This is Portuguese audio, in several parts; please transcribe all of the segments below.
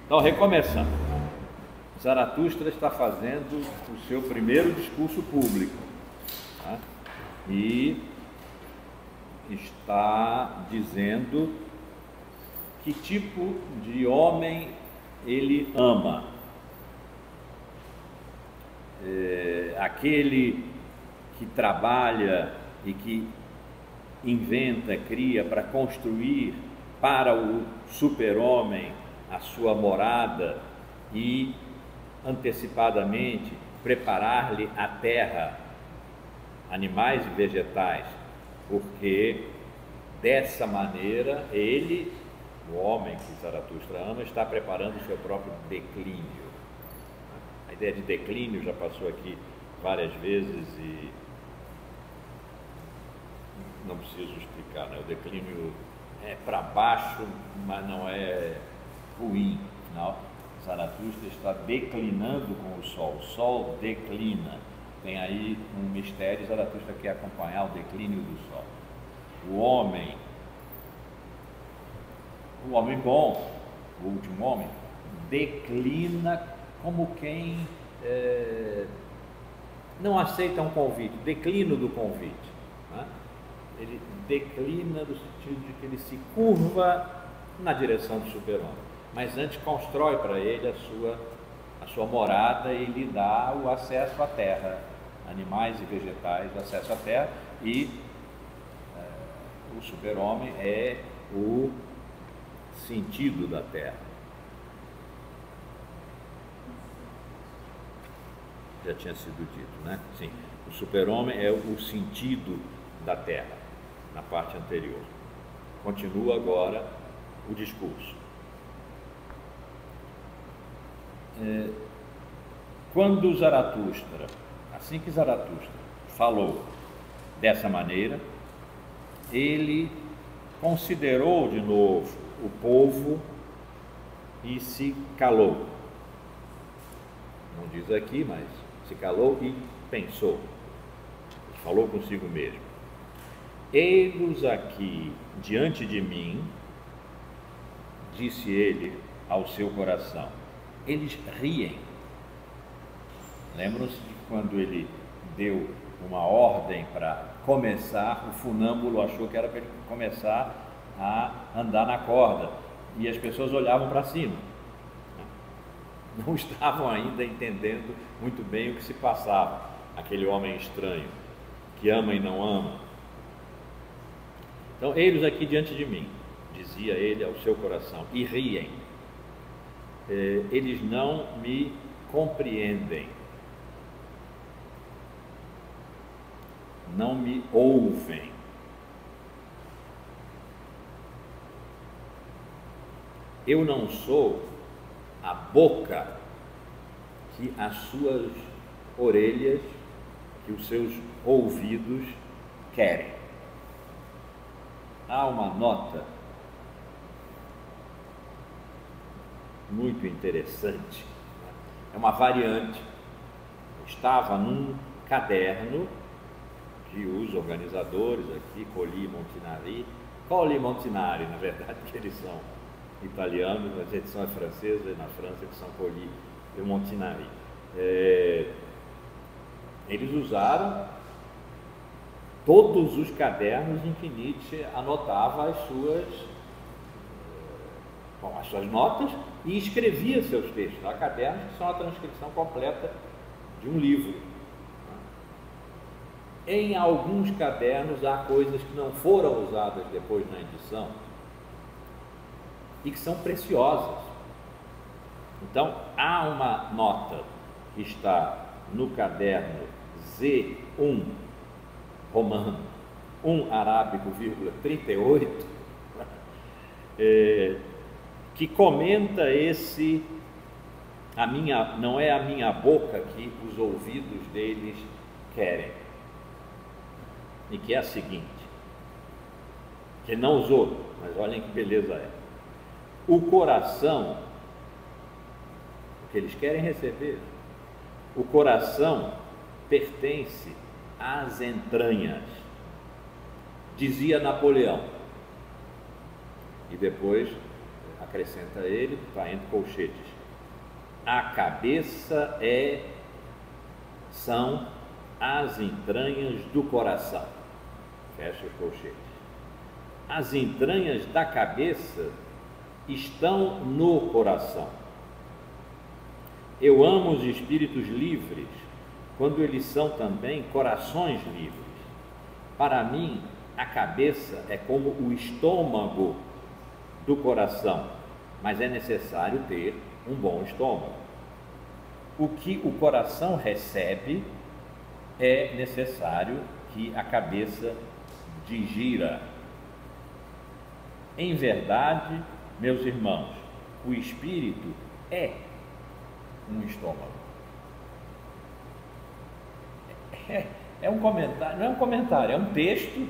Então, recomeçando. Zaratustra está fazendo o seu primeiro discurso público, tá? E está dizendo que tipo de homem ele ama. Aquele que trabalha e que inventa, cria para construir para o super-homem a sua morada e antecipadamente preparar-lhe a terra, animais e vegetais, porque dessa maneira ele, o homem que Zaratustra ama, está preparando o seu próprio declínio. A ideia de declínio já passou aqui várias vezes e não preciso explicar, né? O declínio é para baixo, mas não é ruim. Afinal, Zaratustra está declinando com o Sol declina. Tem aí um mistério, Zaratustra quer acompanhar o declínio do Sol. O homem bom, o último homem, declina como quem não aceita um convite, declínio do convite, né? Ele declina no sentido de que ele se curva na direção do super-homem, mas antes constrói para ele a sua morada e lhe dá o acesso à terra, animais e vegetais, o acesso à terra, e o super-homem é o sentido da terra. Já tinha sido dito, né? Sim, o super-homem é o sentido da terra, na parte anterior. Continua agora o discurso. Quando Zaratustra, assim que Zaratustra falou dessa maneira, ele considerou de novo o povo e se calou. Não diz aqui, mas se calou e pensou. Falou consigo mesmo. Eis aqui diante de mim, disse ele ao seu coração. Eles riem. Lembram-se de quando ele deu uma ordem para começar, o funâmbulo achou que era para ele começar a andar na corda, e as pessoas olhavam para cima. Não estavam ainda entendendo muito bem o que se passava. Aquele homem estranho, que ama e não ama. Então, eles aqui diante de mim, dizia ele ao seu coração, e riem. Eles não me compreendem, não me ouvem. Eu não sou a boca que as suas orelhas, que os seus ouvidos querem. Há uma nota muito interessante, é uma variante. Estava num caderno que os organizadores aqui, Colli e Montinari, na verdade, que eles são italianos, mas a edição é francesa, e na França eles são Colli e Montinari. Eles usaram todos os cadernos em que Nietzsche anotava as suas notas e escrevia seus textos. Há cadernos que são a transcrição completa de um livro. Em alguns cadernos há coisas que não foram usadas depois na edição e que são preciosas. Então, há uma nota que está no caderno Z1 romano, 1 arábico, 38, que comenta não é a minha boca que os ouvidos deles querem, e que é a seguinte, que não usou, mas olhem que beleza é. O coração, o que eles querem receber, o coração pertence às entranhas, dizia Napoleão. E depois acrescenta ele, está entre colchetes. A cabeça são as entranhas do coração. Fecha os colchetes. As entranhas da cabeça estão no coração. Eu amo os espíritos livres, quando eles são também corações livres. Para mim, a cabeça é como o estômago do coração, mas é necessário ter um bom estômago. O que o coração recebe, é necessário que a cabeça digira. Em verdade, meus irmãos, o espírito é um estômago. É um comentário, não é um comentário, é um texto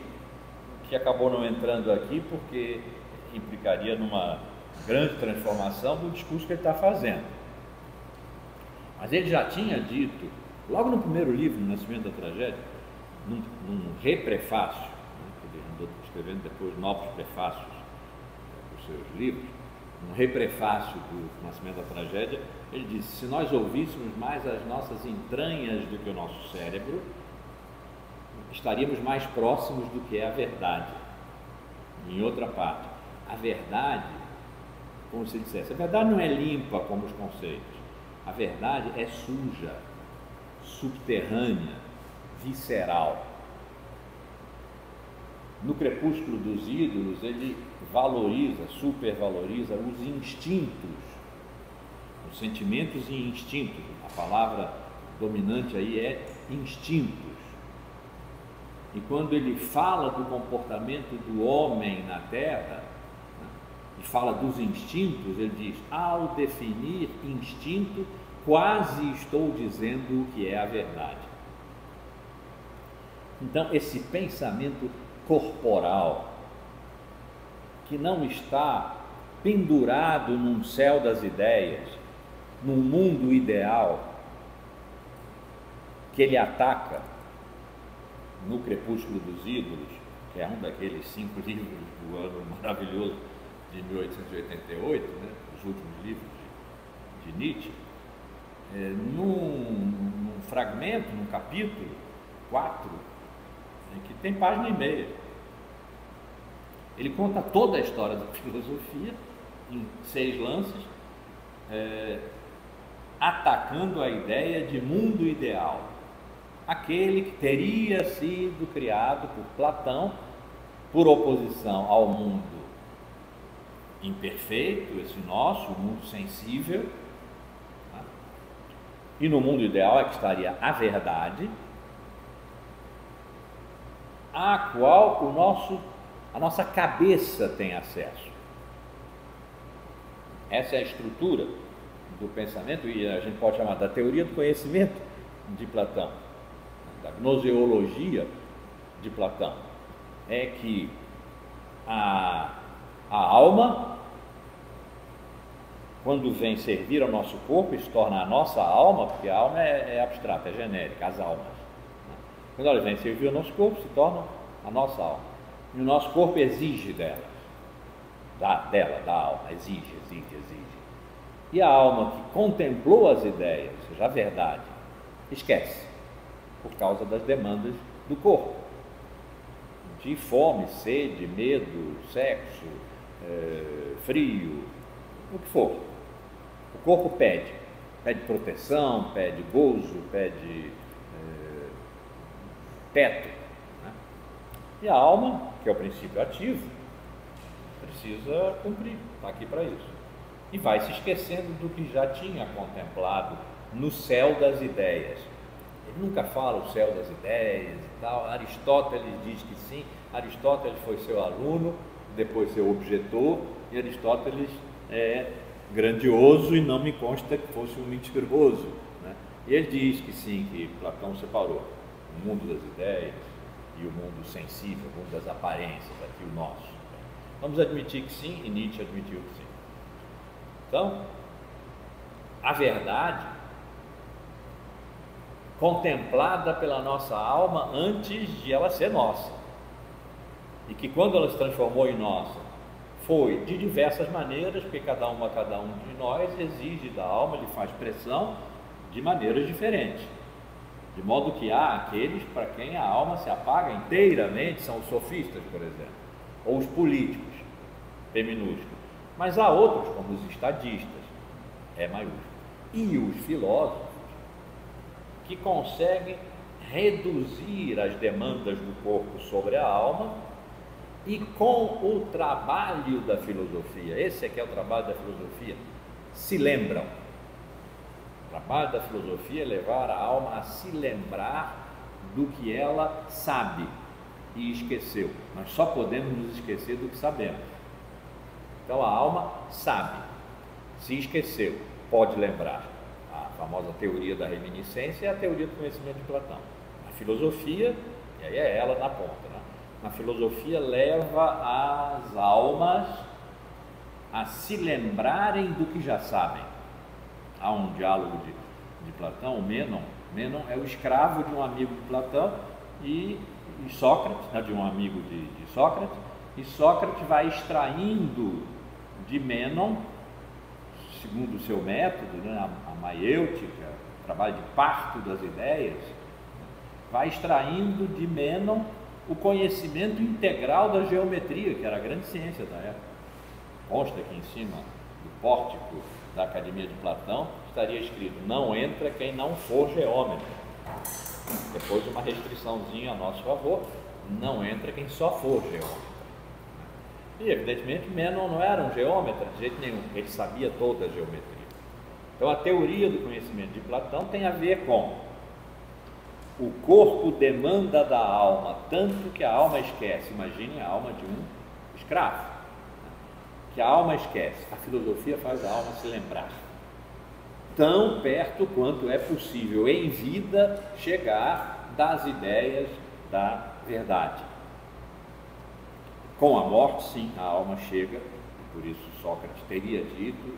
que acabou não entrando aqui porque implicaria numa grande transformação do discurso que ele está fazendo. Mas ele já tinha dito, logo no primeiro livro, No Nascimento da Tragédia, num reprefácio, né, que ele andou escrevendo depois novos prefácios dos seus livros, um reprefácio do Nascimento da Tragédia, ele disse: se nós ouvíssemos mais as nossas entranhas do que o nosso cérebro, estaríamos mais próximos do que é a verdade. Em outra parte, a verdade, como se dissesse, a verdade não é limpa como os conceitos, a verdade é suja, subterrânea, visceral. No Crepúsculo dos Ídolos, ele valoriza, supervaloriza os instintos, os sentimentos e instintos. A palavra dominante aí é instintos. E quando ele fala do comportamento do homem na Terra, né, e fala dos instintos, ele diz: ao definir instinto, quase estou dizendo o que é a verdade. Então, esse pensamento corporal, que não está pendurado num céu das ideias, num mundo ideal, que ele ataca no Crepúsculo dos Ídolos, que é um daqueles 5 livros do ano maravilhoso de 1888, né, os últimos livros de Nietzsche, num fragmento, num capítulo 4, que tem página e meia. Ele conta toda a história da filosofia em 6 lances, atacando a ideia de mundo ideal, aquele que teria sido criado por Platão, por oposição ao mundo imperfeito, esse nosso, o mundo sensível, tá? E no mundo ideal é que estaria a verdade, a qual a nossa cabeça tem acesso. Essa é a estrutura do pensamento, e a gente pode chamar da teoria do conhecimento de Platão, da gnoseologia de Platão. É que a alma, quando vem servir ao nosso corpo, se torna a nossa alma, porque a alma é abstrata, é genérica, as almas. Quando ela vem servir ao nosso corpo, se torna a nossa alma. E o nosso corpo exige dela, da alma, exige. E a alma que contemplou as ideias, ou seja, a verdade, esquece, por causa das demandas do corpo, de fome, sede, medo, sexo, frio, o que for. O corpo pede proteção, pede gozo, pede teto, né? E a alma, que é o princípio ativo, precisa cumprir, está aqui para isso. E vai se esquecendo do que já tinha contemplado no céu das ideias. Ele nunca fala o céu das ideias e tal. Aristóteles diz que sim. Aristóteles foi seu aluno, depois seu objetor, e Aristóteles é grandioso e não me consta que fosse um mentiroso, né? E ele diz que sim, que Platão separou o mundo das ideias e o mundo sensível, o mundo das aparências, aqui o nosso. Vamos admitir que sim, e Nietzsche admitiu que sim. Então, a verdade contemplada pela nossa alma antes de ela ser nossa, e que quando ela se transformou em nossa, Foi de diversas maneiras, porque cada um de nós exige da alma, ele faz pressão de maneiras diferentes. De modo que há aqueles para quem a alma se apaga inteiramente, são os sofistas, por exemplo, ou os políticos, P minúsculo. Mas há outros, como os estadistas, E maiúsculo, e os filósofos, que conseguem reduzir as demandas do corpo sobre a alma e com o trabalho da filosofia, esse é que é o trabalho da filosofia, se lembram. O trabalho da filosofia é levar a alma a se lembrar do que ela sabe e esqueceu. Nós só podemos nos esquecer do que sabemos. Então a alma sabe, se esqueceu, pode lembrar. A famosa teoria da reminiscência é a teoria do conhecimento de Platão. A filosofia, e aí é ela na ponta, né? A filosofia leva as almas a se lembrarem do que já sabem. Há um diálogo de Platão, o Mênon. Mênon é o escravo de um amigo de Platão e Sócrates, né, de um amigo de Sócrates, e Sócrates vai extraindo de Mênon, segundo o seu método, né, a maiêutica, o trabalho de parto das ideias, vai extraindo de Mênon o conhecimento integral da geometria, que era a grande ciência da época. Consta aqui em cima do pórtico da Academia de Platão, estaria escrito: não entra quem não for geômetra. Depois uma restriçãozinha a nosso favor: não entra quem só for geômetra. E evidentemente Mênon não era um geômetra de jeito nenhum, ele sabia toda a geometria. Então a teoria do conhecimento de Platão tem a ver com o corpo demanda da alma tanto que a alma esquece. Imagine a alma de um escravo, que a alma esquece. A filosofia faz a alma se lembrar, tão perto quanto é possível em vida chegar das ideias da verdade. Com a morte, sim, a alma chega, por isso Sócrates teria dito: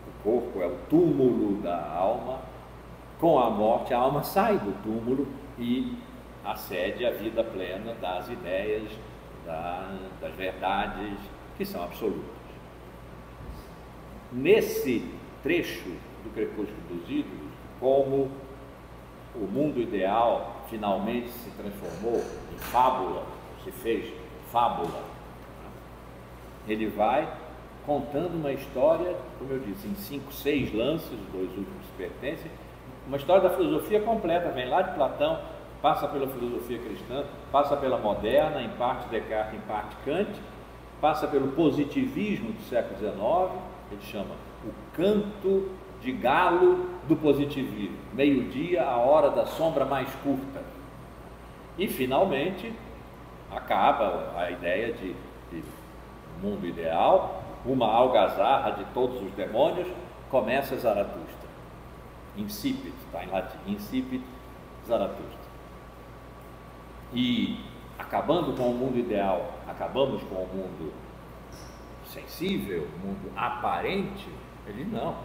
o corpo é o túmulo da alma. Com a morte, a alma sai do túmulo e acede à vida plena das ideias, das verdades que são absolutas. Nesse trecho do Crepúsculo dos Ídolos, como o mundo ideal finalmente se transformou em fábula, se fez fábula, ele vai contando uma história, como eu disse, em 5, 6 lances, os 2 últimos pertencem, uma história da filosofia completa, vem lá de Platão, passa pela filosofia cristã, passa pela moderna, em parte Descartes, em parte Kant, passa pelo positivismo do século XIX, ele chama o canto de galo do positivismo, meio-dia, a hora da sombra mais curta. E finalmente acaba a ideia de mundo ideal, uma algazarra de todos os demônios, começa Zaratustra. Incipit, está em latim, Incipit Zaratustra. E acabando com o mundo ideal, acabamos com o mundo sensível, o mundo aparente. Ele não,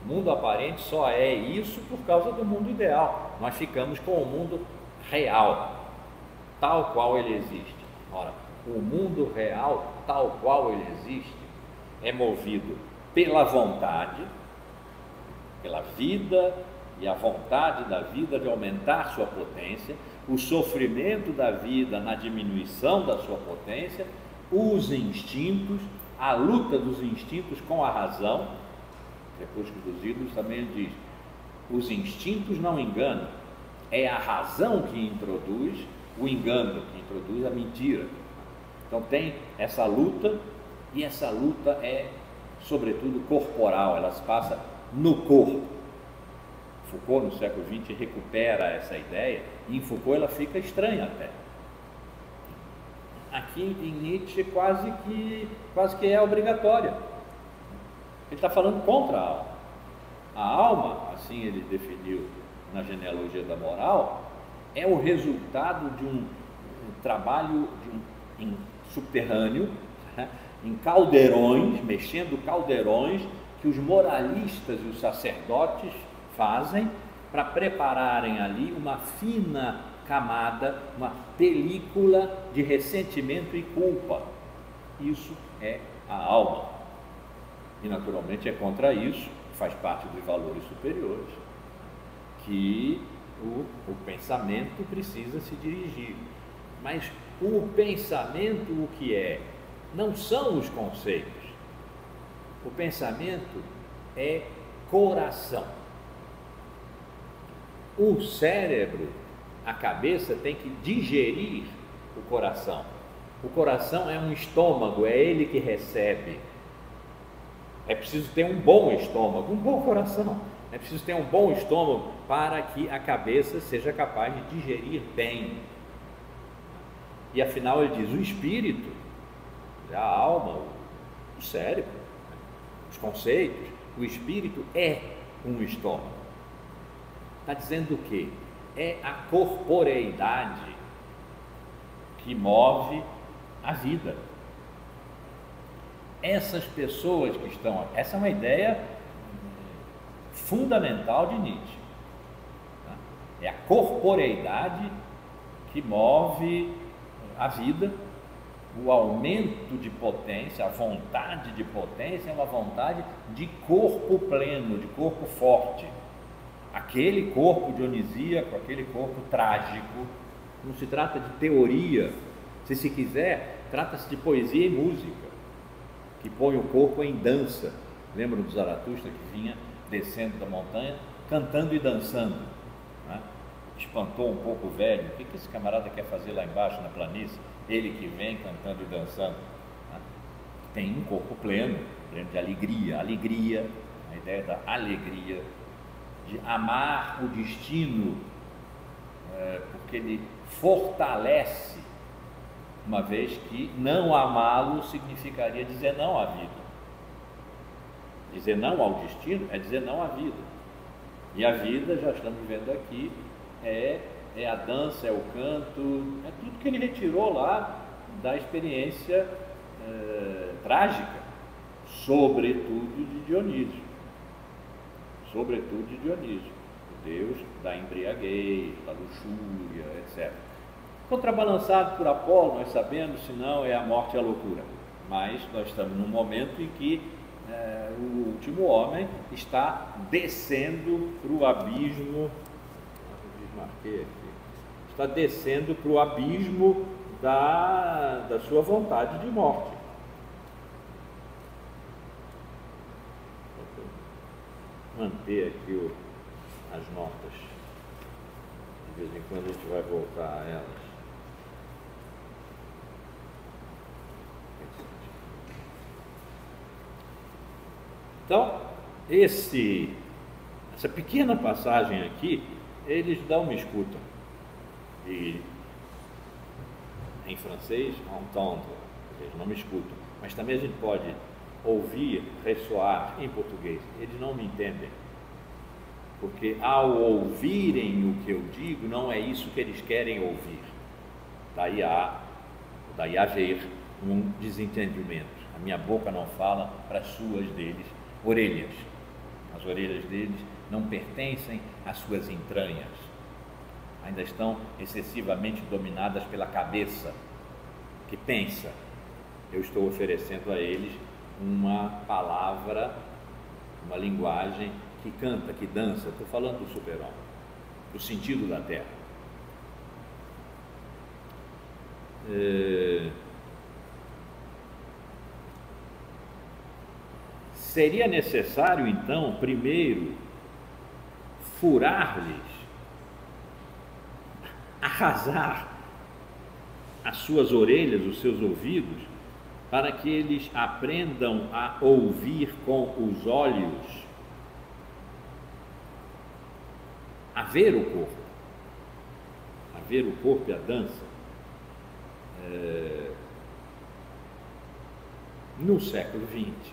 o mundo aparente só é isso por causa do mundo ideal. Nós ficamos com o mundo real, tal qual ele existe. Ora, o mundo real, tal qual ele existe, é movido pela vontade, pela vida e a vontade da vida de aumentar sua potência, o sofrimento da vida na diminuição da sua potência, os instintos, a luta dos instintos com a razão. Crepúsculo dos Ídolos também diz: os instintos não enganam, é a razão que introduz o engano, que introduz a mentira. Então tem essa luta, e essa luta é sobretudo corporal, ela se passa no corpo. Foucault, no século XX, recupera essa ideia, e em Foucault ela fica estranha até. Aqui em Nietzsche quase que é obrigatória. Ele está falando contra a alma. A alma, assim ele definiu na genealogia da moral, é o resultado de um trabalho subterrâneo, né, em caldeirões, mexendo caldeirões, que os moralistas e os sacerdotes fazem para prepararem ali uma fina camada, uma película de ressentimento e culpa. Isso é a alma. E naturalmente é contra isso, faz parte dos valores superiores, que o pensamento precisa se dirigir. Mas o pensamento, o que é? Não são os conceitos. O pensamento é coração. O cérebro, a cabeça, tem que digerir o coração. O coração é um estômago, é ele que recebe. É preciso ter um bom estômago, um bom coração. É preciso ter um bom estômago para que a cabeça seja capaz de digerir bem. E afinal ele diz, o espírito, a alma, o cérebro, os conceitos, o espírito é um estômago. Está dizendo o quê? É a corporeidade que move a vida. Essas pessoas que estão... Essa é uma ideia fundamental de Nietzsche. É a corporeidade que move a vida, o aumento de potência, a vontade de potência é uma vontade de corpo pleno, de corpo forte. Aquele corpo dionisíaco, aquele corpo trágico, não se trata de teoria, se quiser, trata-se de poesia e música, que põe o corpo em dança. Lembram do Zaratustra que vinha descendo da montanha, cantando e dançando, né? Espantou um pouco o velho, o que esse camarada quer fazer lá embaixo na planície? Ele que vem cantando e dançando, né? Tem um corpo pleno, pleno de alegria, a ideia da alegria, de amar o destino, porque ele fortalece, uma vez que não amá-lo significaria dizer não à vida. Dizer não ao destino é dizer não à vida. E a vida, já estamos vendo aqui, é a dança, é o canto, é tudo que ele retirou lá da experiência trágica, sobretudo de Dionísio. Sobretudo de Dionísio, o deus da embriaguez, da luxúria, etc. Contrabalançado por Apolo, nós sabemos, se não é a morte e a loucura. Mas nós estamos num momento em que o último homem está descendo para o abismo, está descendo para o abismo da sua vontade de morte. Vou manter aqui as notas, de vez em quando a gente vai voltar a elas. Então, essa pequena passagem aqui, eles dão uma escuta. E em francês, entendre, eles não me escutam. Mas também a gente pode ouvir, ressoar em português. Eles não me entendem. Porque ao ouvirem o que eu digo, não é isso que eles querem ouvir. Daí haver um desentendimento. A minha boca não fala para as suas deles orelhas. As orelhas deles não pertencem às suas entranhas. Ainda estão excessivamente dominadas pela cabeça que pensa. Eu estou oferecendo a eles uma palavra, uma linguagem que canta, que dança. Estou falando do super-homem, do sentido da terra. Seria necessário, então, primeiro, furar-lhes, arrasar as suas orelhas, os seus ouvidos, para que eles aprendam a ouvir com os olhos, a ver o corpo e a dança. No século XX,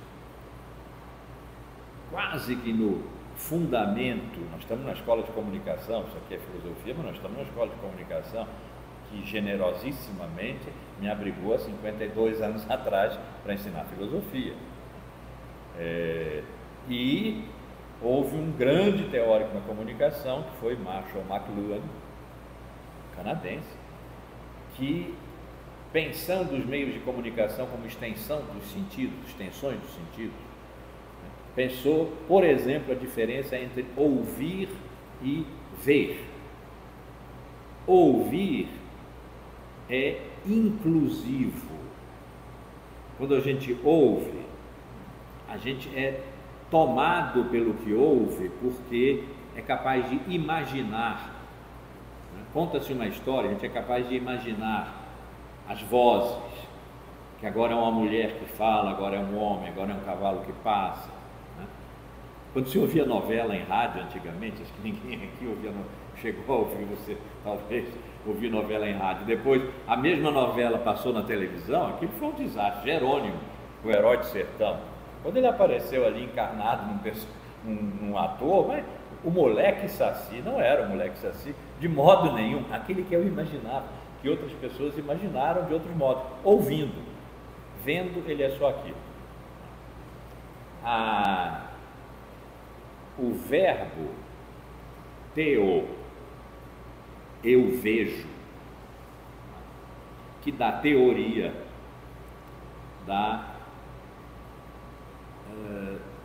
quase que no fundamento, nós estamos na escola de comunicação, isso aqui é filosofia, mas nós estamos na escola de comunicação que generosissimamente me abrigou há 52 anos atrás para ensinar filosofia. E houve um grande teórico na comunicação, que foi Marshall McLuhan, canadense, que pensando os meios de comunicação como extensão dos sentidos, extensões dos sentidos. Pensou, por exemplo, a diferença entre ouvir e ver. Ouvir é inclusivo. Quando a gente ouve, a gente é tomado pelo que ouve, porque é capaz de imaginar. Conta-se uma história, a gente é capaz de imaginar as vozes, que agora é uma mulher que fala, agora é um homem, agora é um cavalo que passa. Quando se ouvia novela em rádio antigamente, acho que ninguém aqui chegou a ouvir, você talvez ouvir novela em rádio, depois a mesma novela passou na televisão, aquilo foi um desastre. Jerônimo, o herói de sertão, quando ele apareceu ali encarnado num ator, mas o moleque Saci não era o moleque Saci de modo nenhum, aquele que eu imaginava, que outras pessoas imaginaram de outro modo, ouvindo. Vendo, ele é só aquilo. O verbo teo, eu vejo, que dá teoria, dá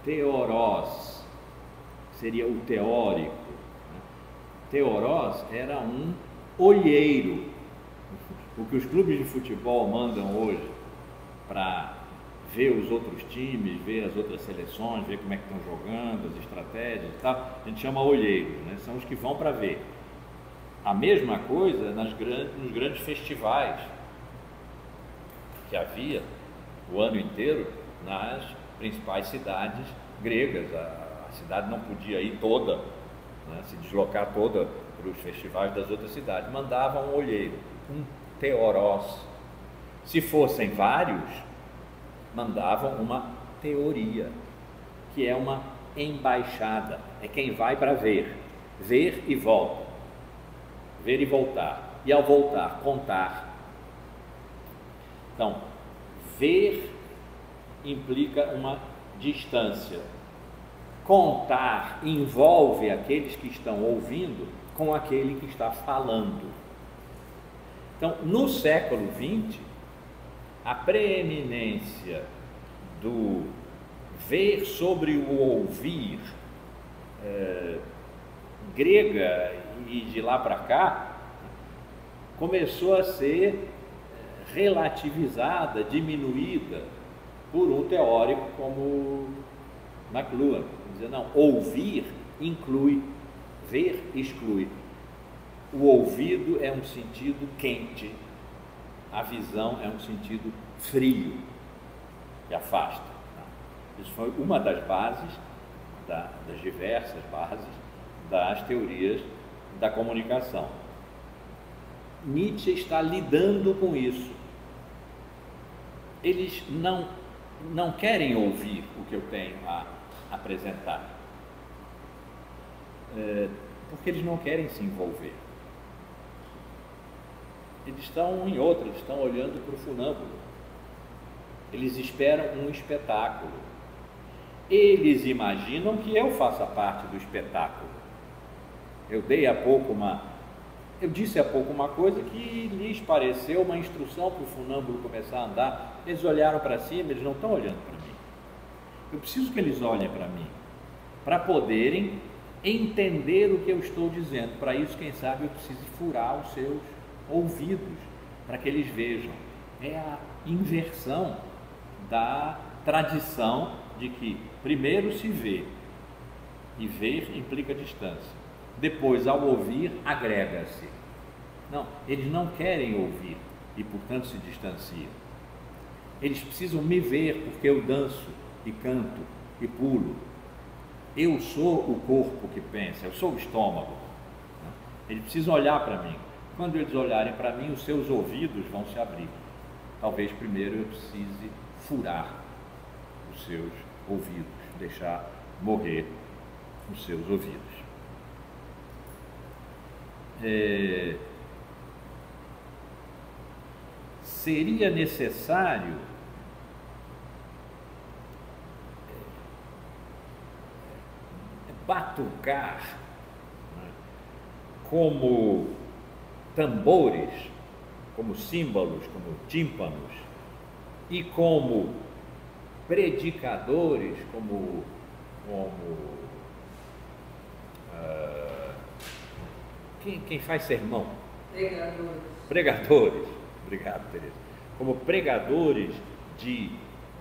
teorós, seria o teórico. Teorós era um olheiro. O que os clubes de futebol mandam hoje para ver os outros times, ver as outras seleções, ver como é que estão jogando, as estratégias e tal, a gente chama olheiros, né? São os que vão para ver. A mesma coisa nos grandes festivais que havia o ano inteiro nas principais cidades gregas. A cidade não podia ir toda, né, se deslocar toda para os festivais das outras cidades. Mandavam um olheiro, um teorós. Se fossem vários, mandavam uma teoria, que é uma embaixada, é quem vai para ver e volta, ver e voltar, e ao voltar, contar. Então, ver implica uma distância, contar envolve aqueles que estão ouvindo com aquele que está falando. Então, no século XX, a preeminência do ver sobre o ouvir grega e de lá para cá começou a ser relativizada, diminuída por um teórico como McLuhan. Dizer, não, ouvir inclui, ver exclui. O ouvido é um sentido quente, a visão é um sentido frio, que afasta. Isso foi uma das bases, das diversas bases das teorias da comunicação. Nietzsche está lidando com isso. Eles não querem ouvir o que eu tenho a apresentar, porque eles não querem se envolver. Eles estão em outra, eles estão olhando para o funâmbulo. Eles esperam um espetáculo. Eles imaginam que eu faça parte do espetáculo. Eu disse há pouco uma coisa que lhes pareceu uma instrução para o funâmbulo começar a andar. Eles olharam para cima, eles não estão olhando para mim. Eu preciso que eles olhem para mim, para poderem entender o que eu estou dizendo. Para isso, quem sabe, eu preciso furar os seus ouvidos, para que eles vejam. É a inversão da tradição de que primeiro se vê, e ver implica distância. Depois, ao ouvir, agrega-se. Não, eles não querem ouvir e, portanto, se distanciam. Eles precisam me ver porque eu danço e canto e pulo. Eu sou o corpo que pensa, eu sou o estômago. Eles precisam olhar para mim. Quando eles olharem para mim, os seus ouvidos vão se abrir. Talvez primeiro eu precise furar os seus ouvidos, deixar morrer os seus ouvidos. Seria necessário batucar, né, como tambores como símbolos, como tímpanos, e como predicadores, quem faz sermão? Pregadores, obrigado, Tereza. Como pregadores de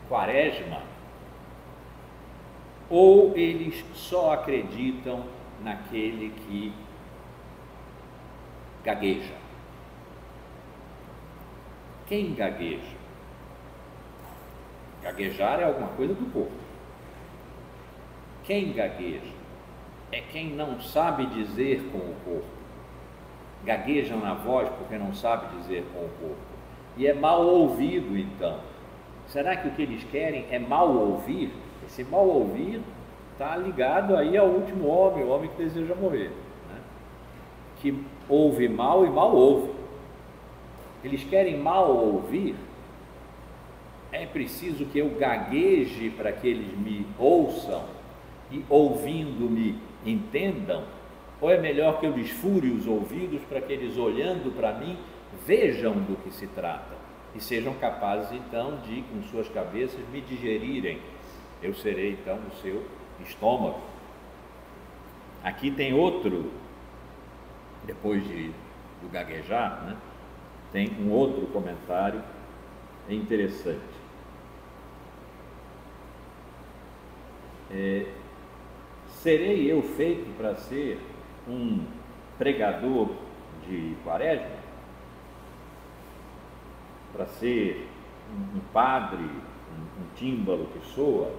Quaresma, ou eles só acreditam naquele que gagueja? Quem gagueja? Gaguejar é alguma coisa do corpo. Quem gagueja? É quem não sabe dizer com o corpo. Gaguejam na voz porque não sabe dizer com o corpo. E é mal ouvido, então. Será que o que eles querem é mal ouvir? Esse mal ouvir está ligado aí ao último homem, o homem que deseja morrer, né? Que ouve mal e mal ouve. Eles querem mal ouvir. É preciso que eu gagueje para que eles me ouçam e, ouvindo-me, entendam? Ou é melhor que eu desfure os ouvidos para que eles, olhando para mim, vejam do que se trata e sejam capazes, então, de, com suas cabeças, me digerirem? Eu serei, então, o seu estômago. Aqui tem outro, depois do gaguejar, né? Tem um outro comentário interessante. Serei eu feito para ser um pregador de Quaresma? Para ser um padre, um tímbalo que soa?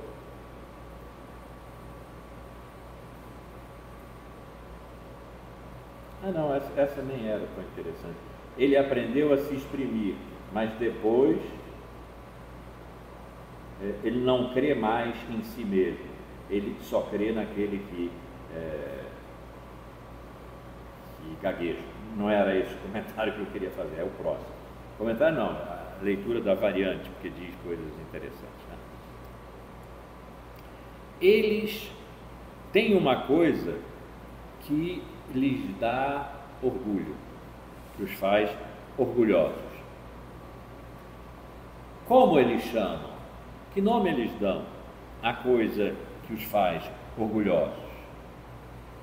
Não, essa nem era tão interessante. Ele aprendeu a se exprimir, mas depois ele não crê mais em si mesmo. Ele só crê naquele que gagueja. Não era esse o comentário que eu queria fazer, é o próximo. Comentário não, a leitura da variante, porque diz coisas interessantes, né? Eles têm uma coisa que lhes dá orgulho, que os faz orgulhosos. Como eles chamam? Que nome eles dão à coisa que os faz orgulhosos?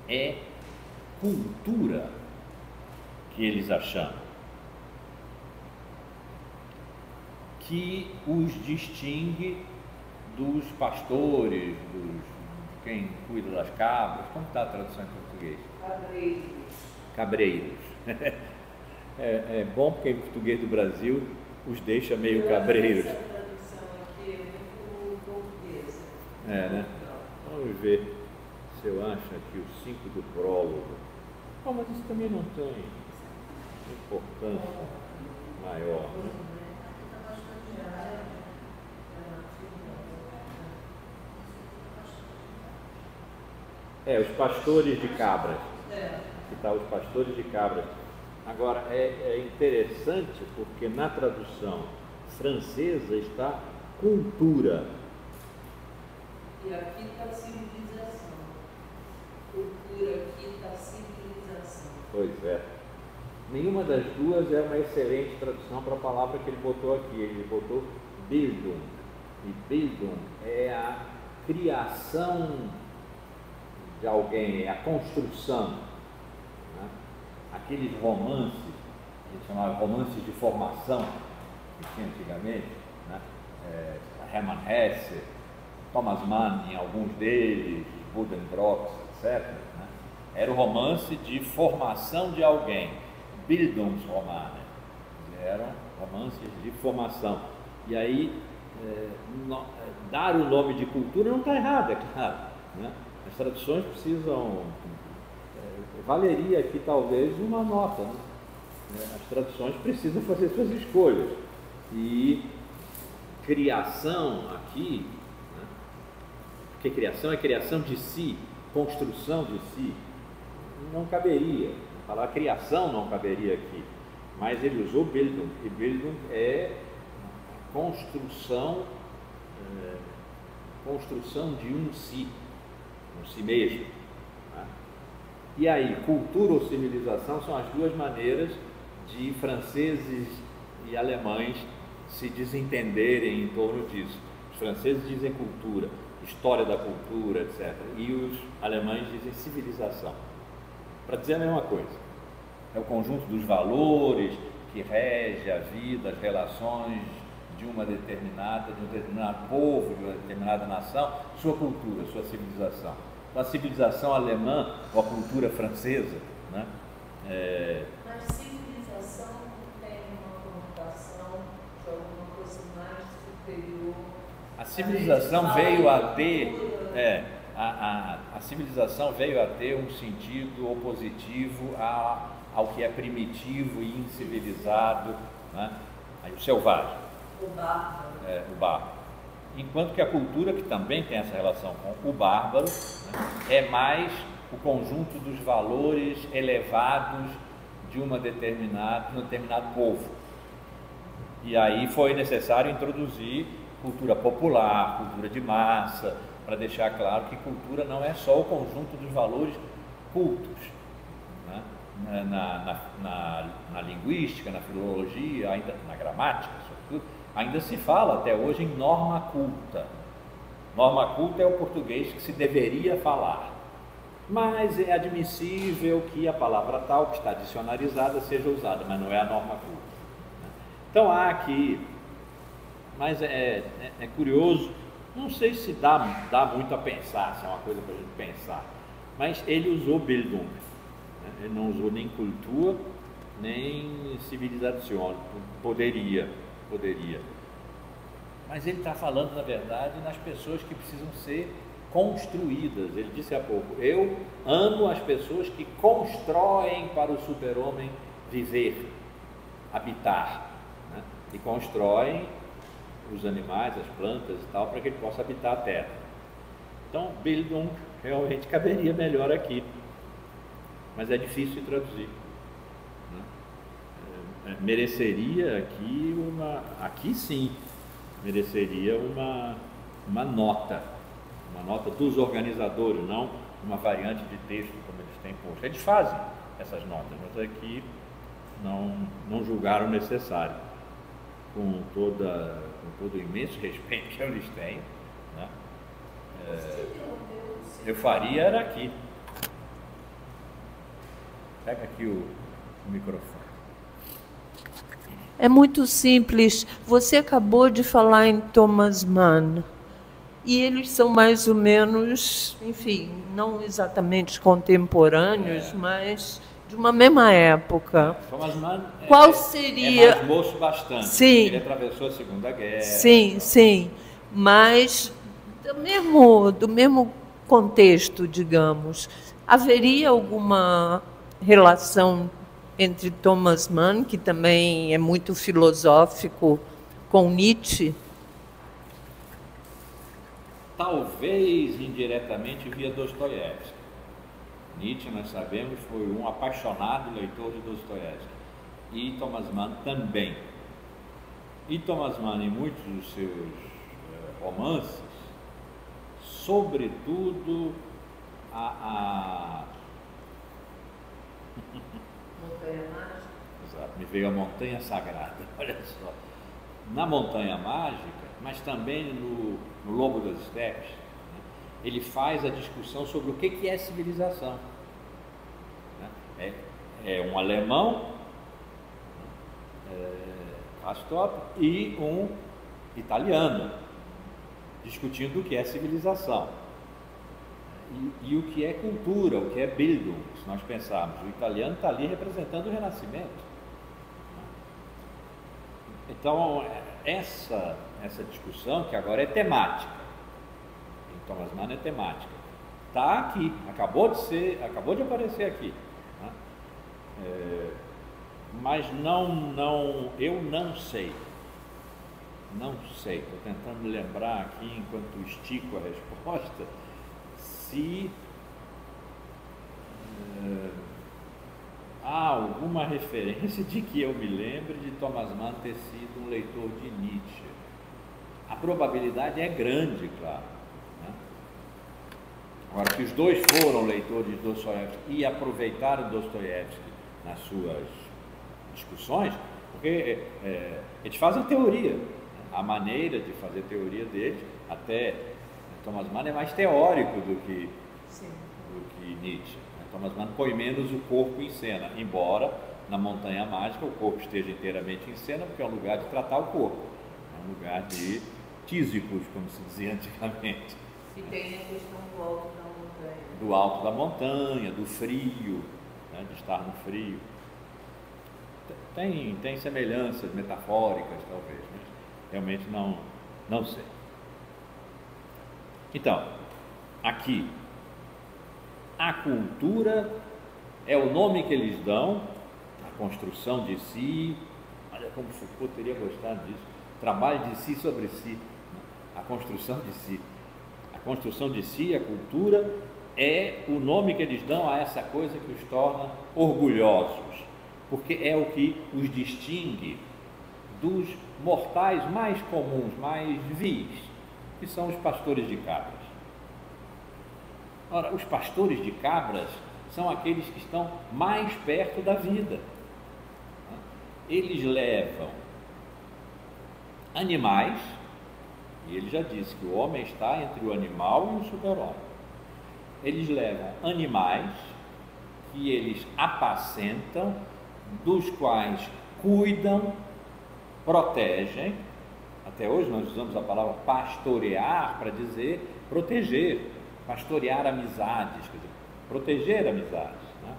É cultura que eles a chamam, que os distingue dos pastores, de quem cuida das cabras. Como está a tradução em português? Cabreiros. É bom porque em português do Brasil os deixa meio cabreiros. Essa tradução aqui é muito portuguesa. Né? Vamos ver se eu acho aqui o 5 do prólogo. Mas isso também não tem importância maior, né? Os pastores de cabras. Aqui está os pastores de cabras. Agora, é interessante porque na tradução francesa está cultura. E aqui está civilização. Cultura, aqui está civilização. Pois é. Nenhuma das duas é uma excelente tradução para a palavra que ele botou aqui. Ele botou Bildung. E Bildung é a criação de alguém, é a construção, né? Aqueles romances, a gente chamava romances de formação, que tinha antigamente, né? Hermann Hesse, Thomas Mann em alguns deles, Buddenbrooks, etc., né? Era o romance de formação de alguém, Bildungsromane, eram romances de formação. E aí, dar o nome de cultura não está errado, é claro, né? As traduções precisam, valeria aqui talvez uma nota, né? As traduções precisam fazer suas escolhas, e criação aqui, né? Porque criação é criação de si, construção de si, não caberia, falar criação não caberia aqui, mas ele usou Bildung, e Bildung é construção de um si mesmo, né? E aí, cultura ou civilização são as duas maneiras de franceses e alemães se desentenderem em torno disso. Os franceses dizem cultura, história da cultura, etc. E os alemães dizem civilização. Para dizer a mesma coisa. É o conjunto dos valores que rege a vida, as relações de um determinado povo, de uma determinada nação, sua cultura, sua civilização. Então, a civilização alemã ou a cultura francesa, né? Mas civilização tem uma conotação de alguma coisa mais superior. A civilização veio a ter, a civilização veio a ter um sentido opositivo ao que é primitivo e incivilizado, né? Aí, o selvagem. O bárbaro. O bárbaro. Enquanto que a cultura, que também tem essa relação com o bárbaro, né, é mais o conjunto dos valores elevados de um determinado povo. E aí foi necessário introduzir cultura popular, cultura de massa, para deixar claro que cultura não é só o conjunto dos valores cultos, né? Na linguística, na filologia, ainda na gramática, sobretudo, ainda se fala até hoje em norma culta. Norma culta é o português que se deveria falar, mas é admissível que a palavra tal, que está dicionarizada, seja usada, mas não é a norma culta. Então há aqui, mas é curioso, não sei se dá muito a pensar, se é uma coisa para a gente pensar, mas ele usou Bildung, né? Ele não usou nem cultura, nem civilização, poderia. Mas ele está falando, na verdade, nas pessoas que precisam ser construídas. Ele disse há pouco, eu amo as pessoas que constroem para o super-homem viver, habitar, né? E constroem os animais, as plantas e tal, para que ele possa habitar a terra. Então, Bildung realmente caberia melhor aqui, mas é difícil de traduzir, né? Mereceria aqui sim, mereceria uma nota dos organizadores, não uma variante de texto como eles têm posto. Eles fazem essas notas, mas aqui não julgaram necessário, com todo o imenso respeito que eles têm, né? Eu faria era aqui. Pega aqui o microfone. É muito simples. Você acabou de falar em Thomas Mann. E eles são mais ou menos, enfim, não exatamente contemporâneos, mas de uma mesma época. Thomas Mann Qual seria... é mais moço bastante. Sim. Ele atravessou a Segunda Guerra. Sim. Mas do mesmo contexto, digamos. Haveria alguma relação entre Thomas Mann, que também é muito filosófico, com Nietzsche? Talvez indiretamente via Dostoiévski. Nietzsche, nós sabemos, foi um apaixonado leitor de Dostoiévski. E Thomas Mann também. E Thomas Mann, em muitos dos seus romances, sobretudo Montanha Mágica. Exato, me veio a Montanha Sagrada, olha só. Na Montanha Mágica, mas também no Lobo das Estepes, né, ele faz a discussão sobre o que é civilização. Né? É um alemão, Castorp, e um italiano, discutindo o que é civilização. E o que é cultura, o que é Bildung, se nós pensarmos. O italiano está ali representando o Renascimento. Então, essa discussão, que agora é temática, em Thomas Mann é temática, está aqui, acabou de aparecer aqui, né? Mas eu não sei, estou tentando lembrar aqui, enquanto estico a resposta, se há alguma referência de que eu me lembre de Thomas Mann ter sido um leitor de Nietzsche. A probabilidade é grande, claro, né? Agora, que os dois foram leitores de Dostoiévski e aproveitaram Dostoiévski nas suas discussões, porque eles fazem teoria. A maneira de fazer teoria deles, até Thomas Mann é mais teórico do que Nietzsche. Thomas Mann põe menos o corpo em cena, embora na Montanha Mágica o corpo esteja inteiramente em cena, porque é um lugar de tratar o corpo, é um lugar de tísicos, como se dizia antigamente. E tem a questão do alto da montanha. Do alto da montanha, do frio, né, de estar no frio. Tem semelhanças metafóricas, talvez, mas realmente não sei. Então, aqui, a cultura é o nome que eles dão, a construção de si. Olha como Foucault teria gostado disso. Trabalho de si sobre si, a construção de si. A construção de si, a cultura, é o nome que eles dão a essa coisa que os torna orgulhosos, porque é o que os distingue dos mortais mais comuns, mais vis, que são os pastores de cabras. Ora, os pastores de cabras são aqueles que estão mais perto da vida. Eles levam animais, e ele já disse que o homem está entre o animal e o super-homem. Eles levam animais que eles apacentam, dos quais cuidam, protegem. Até hoje nós usamos a palavra pastorear para dizer proteger, pastorear amizades, quer dizer, proteger amizades, né?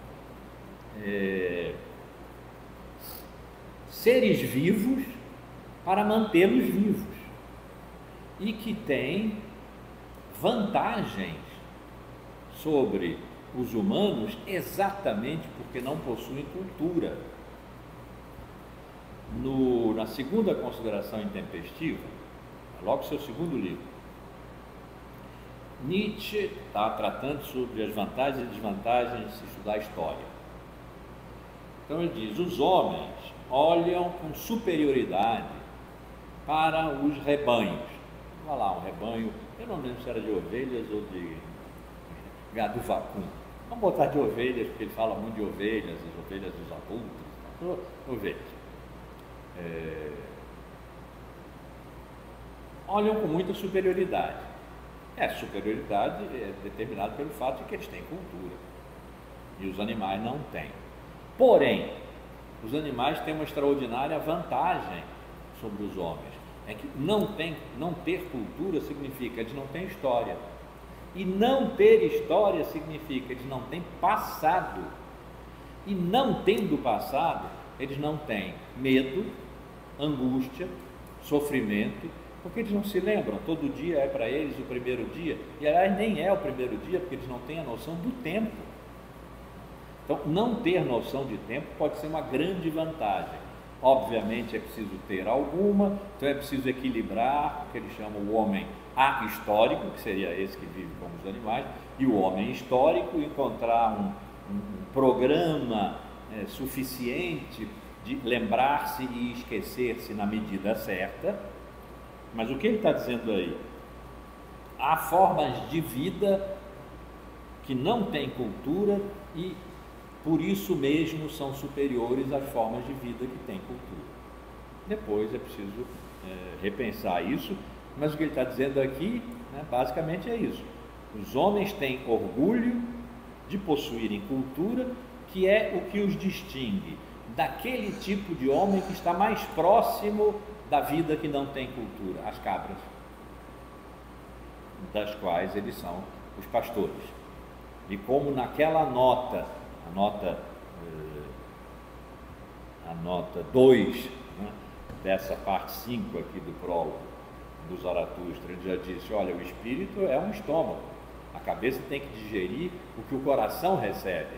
Seres vivos para mantê-los vivos e que têm vantagens sobre os humanos exatamente porque não possuem cultura. Na segunda consideração intempestiva, logo seu segundo livro, Nietzsche está tratando sobre as vantagens e desvantagens de se estudar história. Então ele diz: os homens olham com superioridade para os rebanhos. Olha lá, um rebanho, eu não lembro se era de ovelhas ou de gado vacuno. Vamos botar de ovelhas, porque ele fala muito de ovelhas, as ovelhas dos adultos, ovelhas. Olham com muita superioridade. Superioridade é determinada pelo fato de que eles têm cultura e os animais não têm. Porém, os animais têm uma extraordinária vantagem sobre os homens. É que não ter cultura significa que eles não têm história. E não ter história significa que eles não têm passado. E não tendo passado, eles não têm medo, angústia, sofrimento, porque eles não se lembram. Todo dia é para eles o primeiro dia, e aliás nem é o primeiro dia, porque eles não têm a noção do tempo. Então, não ter noção de tempo pode ser uma grande vantagem. Obviamente é preciso ter alguma, então é preciso equilibrar o que eles chamam o homem ahistórico, que seria esse que vive como os animais, e o homem histórico, encontrar um programa suficiente de lembrar-se e esquecer-se na medida certa. Mas o que ele está dizendo aí? Há formas de vida que não têm cultura e por isso mesmo são superiores às formas de vida que têm cultura. Depois é preciso repensar isso, mas o que ele está dizendo aqui, né, basicamente é isso. Os homens têm orgulho de possuírem cultura, que é o que os distingue daquele tipo de homem que está mais próximo da vida que não tem cultura, as cabras, das quais eles são os pastores. E como naquela nota, a nota 2, né, dessa parte 5 aqui do prólogo do Zaratustra, ele já disse: olha, o espírito é um estômago, a cabeça tem que digerir o que o coração recebe.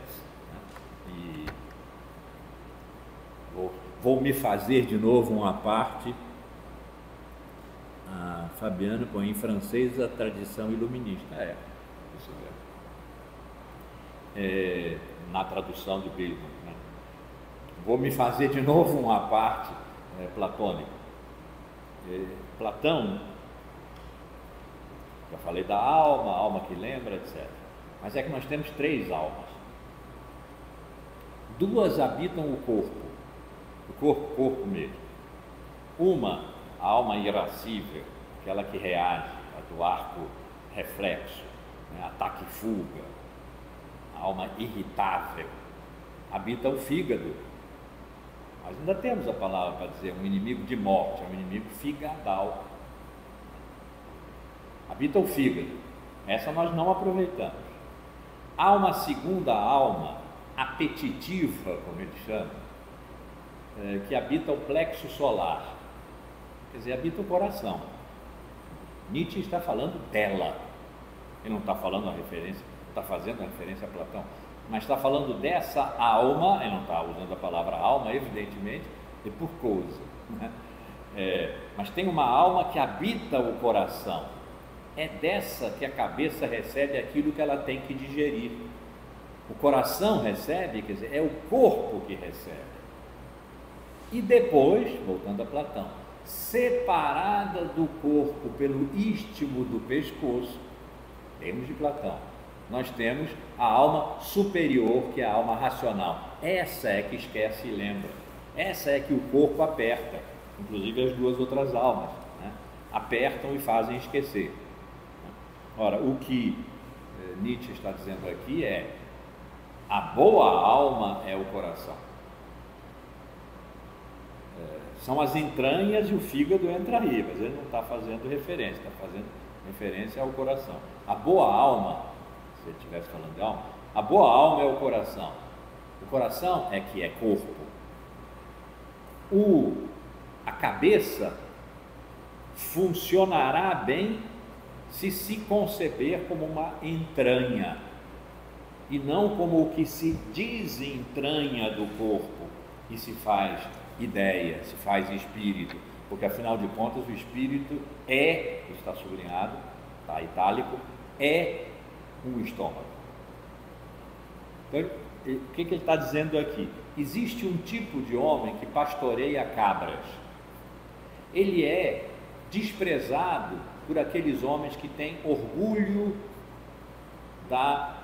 E vou me fazer de novo uma parte. A Fabiana põe em francês a tradição iluminista. Isso é. Na tradução de Bilbo, né? Vou me fazer de novo uma parte platônica. Platão, já falei da alma, a alma que lembra, etc. Mas é que nós temos 3 almas. 2 habitam o corpo do corpo mesmo. Uma, a alma irascível, aquela que reage, a do arco reflexo, né? Ataque e fuga, a alma irritável, habita o fígado. Nós ainda temos a palavra para dizer um inimigo de morte, é um inimigo figadal. Habita o fígado. Essa nós não aproveitamos. Há uma segunda alma, apetitiva, como ele chama, que habita o plexo solar, quer dizer, habita o coração. Nietzsche está falando dela. Ele não está falando a referência, está fazendo a referência a Platão, mas está falando dessa alma. Ele não está usando a palavra alma, evidentemente, e por coisa, né? Mas tem uma alma que habita o coração. É dessa que a cabeça recebe aquilo que ela tem que digerir. O coração recebe, quer dizer, é o corpo que recebe. E depois, voltando a Platão, separada do corpo pelo istmo do pescoço, temos de Platão, nós temos a alma superior, que é a alma racional. Essa é que esquece e lembra. Essa é que o corpo aperta, inclusive as duas outras almas, né? Apertam e fazem esquecer. Ora, o que Nietzsche está dizendo aqui é: a boa alma é o coração. São as entranhas e o fígado entra aí, mas ele não está fazendo referência, está fazendo referência ao coração. A boa alma, se ele estivesse falando de alma, a boa alma é o coração. O coração é que é corpo. A cabeça funcionará bem se conceber como uma entranha, e não como o que se desentranha do corpo e se faz ideia, se faz espírito, porque afinal de contas o espírito está sublinhado, está itálico, é um estômago. Então, o que ele está dizendo aqui? Existe um tipo de homem que pastoreia cabras. Ele é desprezado por aqueles homens que têm orgulho da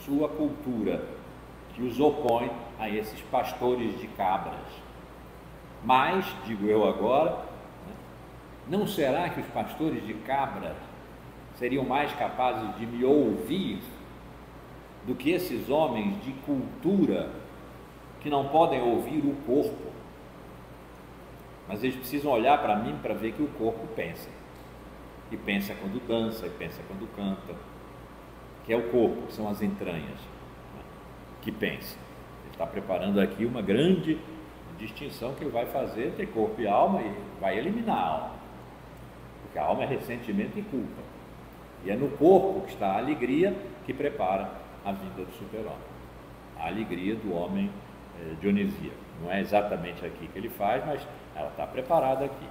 sua cultura, que os opõe a esses pastores de cabras. Mas, digo eu agora, não será que os pastores de cabras seriam mais capazes de me ouvir do que esses homens de cultura que não podem ouvir o corpo, mas eles precisam olhar para mim para ver que o corpo pensa, e pensa quando dança, e pensa quando canta, que é o corpo, que são as entranhas, né, que pensa. Ele está preparando aqui uma grande distinção que ele vai fazer entre corpo e alma, e vai eliminar a alma, porque a alma é ressentimento e culpa, e é no corpo que está a alegria que prepara a vinda do super-homem, a alegria do homem dionisíaco. Não é exatamente aqui que ele faz, mas ela está preparada aqui.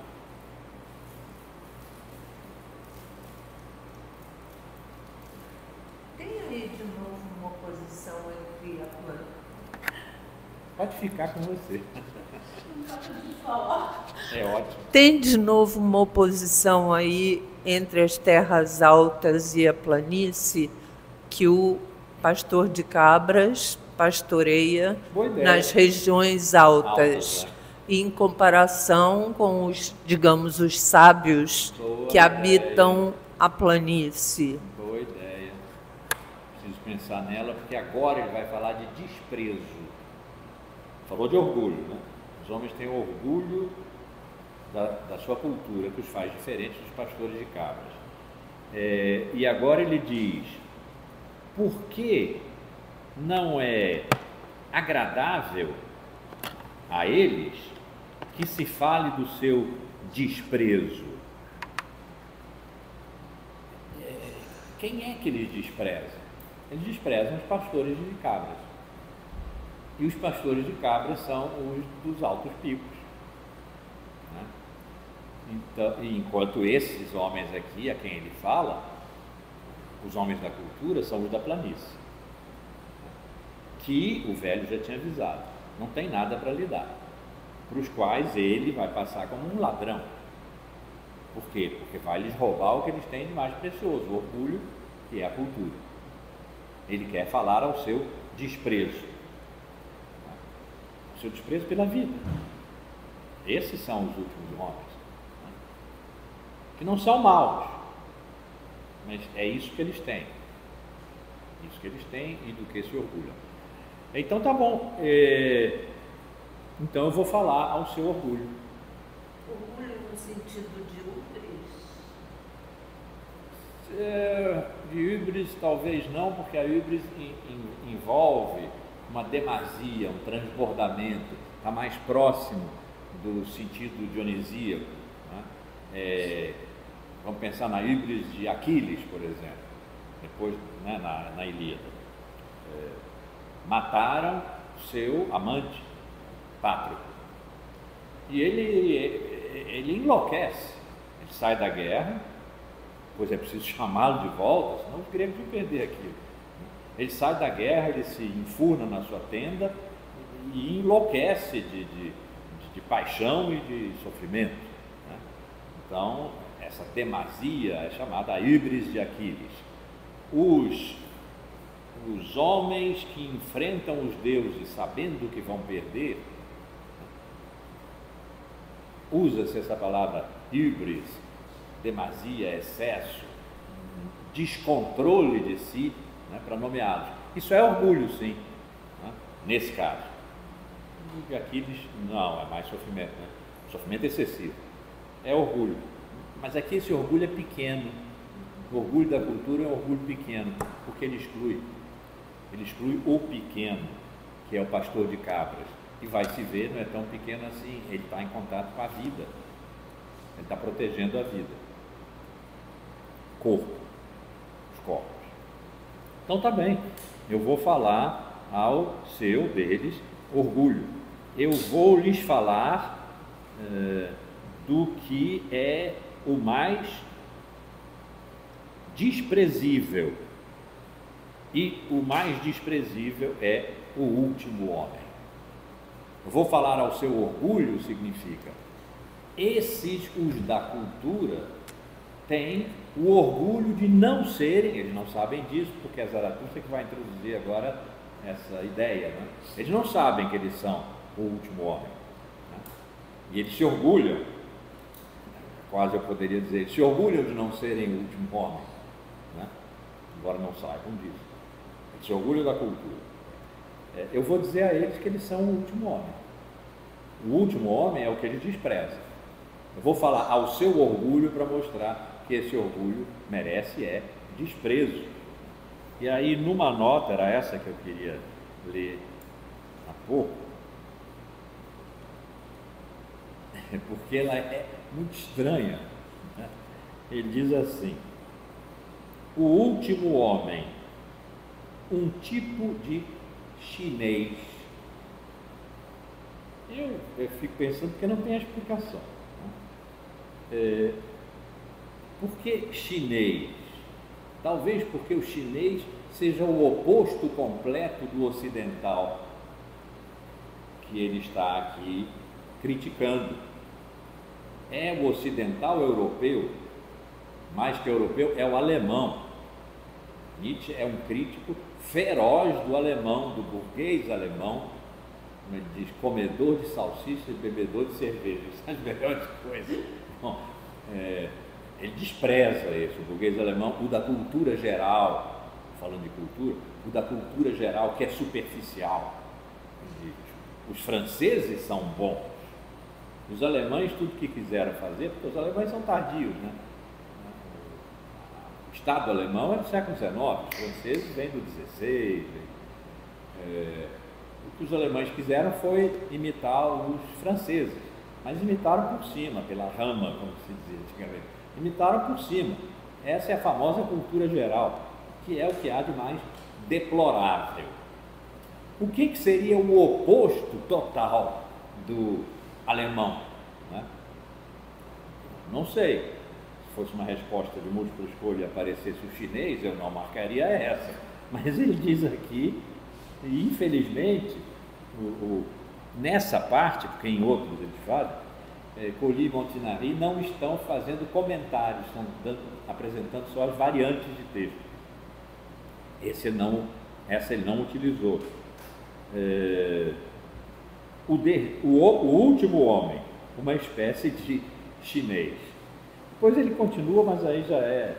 Tem aí de novo uma oposição entre a planta. Pode ficar com você. É ótimo. Tem de novo uma oposição aí entre as terras altas e a planície, que o pastor de cabras pastoreia nas regiões altas, em comparação com os, digamos, os sábios que habitam a planície. Boa ideia. Preciso pensar nela, porque agora ele vai falar de desprezo. Falou de orgulho, né? Os homens têm orgulho da sua cultura, que os faz diferentes dos pastores de cabras. E agora ele diz: por que não é agradável a eles que se fale do seu desprezo? Quem é que eles desprezam? Eles desprezam os pastores de cabras. E os pastores de cabras são os dos altos picos, né? Então, enquanto esses homens aqui, a quem ele fala, os homens da cultura, são os da planície, que o velho já tinha avisado, não tem nada para lhe dar, para os quais ele vai passar como um ladrão. Por quê? Porque vai lhes roubar o que eles têm de mais precioso, o orgulho, que é a cultura. Ele quer falar ao seu desprezo, o seu desprezo pela vida, Esses são os últimos homens, né? Que não são maus, mas é isso que eles têm. Isso que eles têm e do que se orgulham. Então tá bom. Então eu vou falar ao seu orgulho. Orgulho no sentido de híbris? De híbris talvez não, porque a híbris envolve uma demasia, um transbordamento, está mais próximo do sentido dionisíaco, né? Vamos pensar na híbris de Aquiles, por exemplo, depois, né, na Ilíada. Mataram seu amante, Pátroclo, e ele enlouquece, ele sai da guerra, pois é preciso chamá-lo de volta, senão os gregos iam perder aquilo. Ele sai da guerra, ele se enfurna na sua tenda e enlouquece de paixão e de sofrimento, né? Então, essa demasia é chamada a híbris de Aquiles. Os homens que enfrentam os deuses sabendo que vão perder, usa-se essa palavra híbris, demasia, excesso, descontrole de si, né, para nomeá-los. Isso é orgulho, sim, né, nesse caso. E Aquiles, não, é mais sofrimento, né? Sofrimento excessivo. É orgulho. Mas aqui esse orgulho é pequeno. O orgulho da cultura é um orgulho pequeno, porque ele exclui o pequeno, que é o pastor de cabras, e vai se ver, não é tão pequeno assim, ele está em contato com a vida, ele está protegendo a vida, os corpos. Então tá bem, eu vou falar ao seu deles orgulho, eu vou lhes falar do que é o mais desprezível, e o mais desprezível é o último homem. Eu vou falar ao seu orgulho, significa, esses, os da cultura, têm o orgulho de não serem, eles não sabem disso, porque é Zaratustra que vai introduzir agora essa ideia, né? Eles não sabem que eles são o último homem, né? E eles se orgulham, quase eu poderia dizer, eles se orgulham de não serem o último homem, né? Embora não saibam disso. Eles se orgulham da cultura. Eu vou dizer a eles que eles são o último homem. O último homem é o que eles desprezam. Eu vou falar ao seu orgulho para mostrar que esse orgulho merece desprezo. E aí, numa nota, era essa que eu queria ler há pouco, porque ela é muito estranha, né? Ele diz assim: o último homem, um tipo de chinês. Eu fico pensando porque não tem explicação, né? Por que chinês? Talvez porque o chinês seja o oposto completo do ocidental que ele está aqui criticando. É o ocidental europeu, mais que europeu, é o alemão. Nietzsche é um crítico feroz do alemão, do burguês alemão, como ele diz, comedor de salsicha e bebedor de cerveja, são as melhores coisas. Bom, ele despreza esse, o burguês alemão, o da cultura geral, falando de cultura, o da cultura geral que é superficial. Os franceses são bons, os alemães tudo que quiseram fazer, porque os alemães são tardios, né? O Estado alemão é do século XIX, os franceses vêm do XVI. O que os alemães quiseram foi imitar os franceses, mas imitaram por cima, pela rama, como se dizia antigamente. Imitaram por cima. Essa é a famosa cultura geral, que é o que há de mais deplorável. O que seria o oposto total do alemão, né? Não sei. Se fosse uma resposta de múltipla escolha e aparecesse o chinês, eu não marcaria essa. Mas ele diz aqui, e infelizmente, nessa parte, porque em outros eles fazem, Colli e Montinari não estão fazendo comentários, estão apresentando só as variantes de texto. Essa ele não utilizou. O último homem, uma espécie de chinês. Depois ele continua, mas aí já é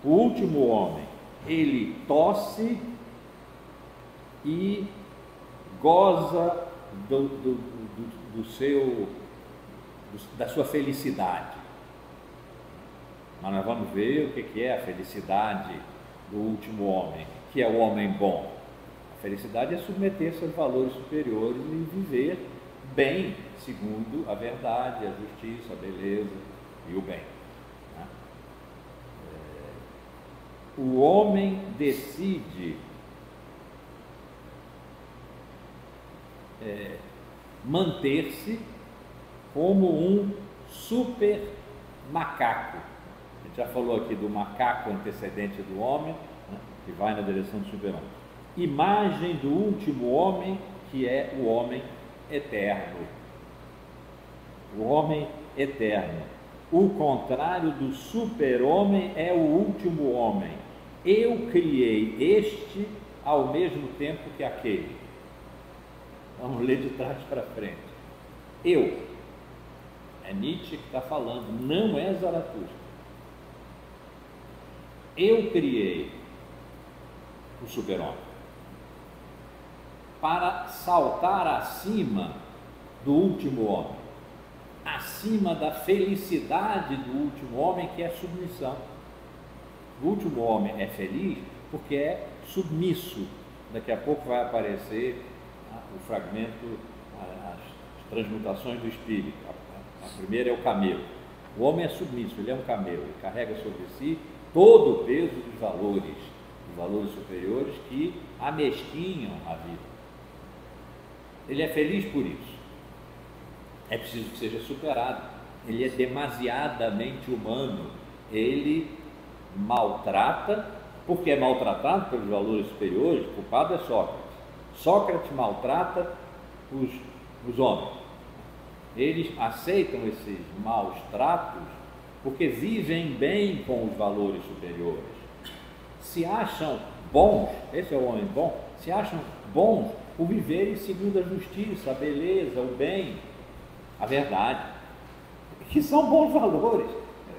o último homem. Ele tosse e goza da sua felicidade. Mas nós vamos ver o que é a felicidade do último homem, que é o homem bom. A felicidade é submeter-se aos valores superiores e viver bem, segundo a verdade, a justiça, a beleza e o bem. O homem decide manter-se como um super macaco. A gente já falou aqui do macaco antecedente do homem, né, que vai na direção do super-homem. Imagem do último homem, que é o homem eterno. O homem eterno. O contrário do super-homem é o último homem. Eu criei este ao mesmo tempo que aquele. Vamos ler de trás para frente. Eu. É Nietzsche que está falando, não é Zaratustra. Eu criei o super-homem para saltar acima do último homem, acima da felicidade do último homem, que é submissão. O último homem é feliz porque é submisso. Daqui a pouco vai aparecer o fragmento, as transmutações do espírito. A primeira é o camelo. O homem é submisso, ele é um camelo, ele carrega sobre si todo o peso dos valores superiores que amesquinham a vida. Ele é feliz por isso. É preciso que seja superado. Ele é demasiadamente humano. Ele maltrata, porque é maltratado pelos valores superiores. O culpado é Sócrates. Sócrates maltrata os homens. Eles aceitam esses maus tratos porque vivem bem com os valores superiores. Se acham bons, esse é o homem bom, se acham bons por viverem segundo a justiça, a beleza, o bem, a verdade, que são bons valores.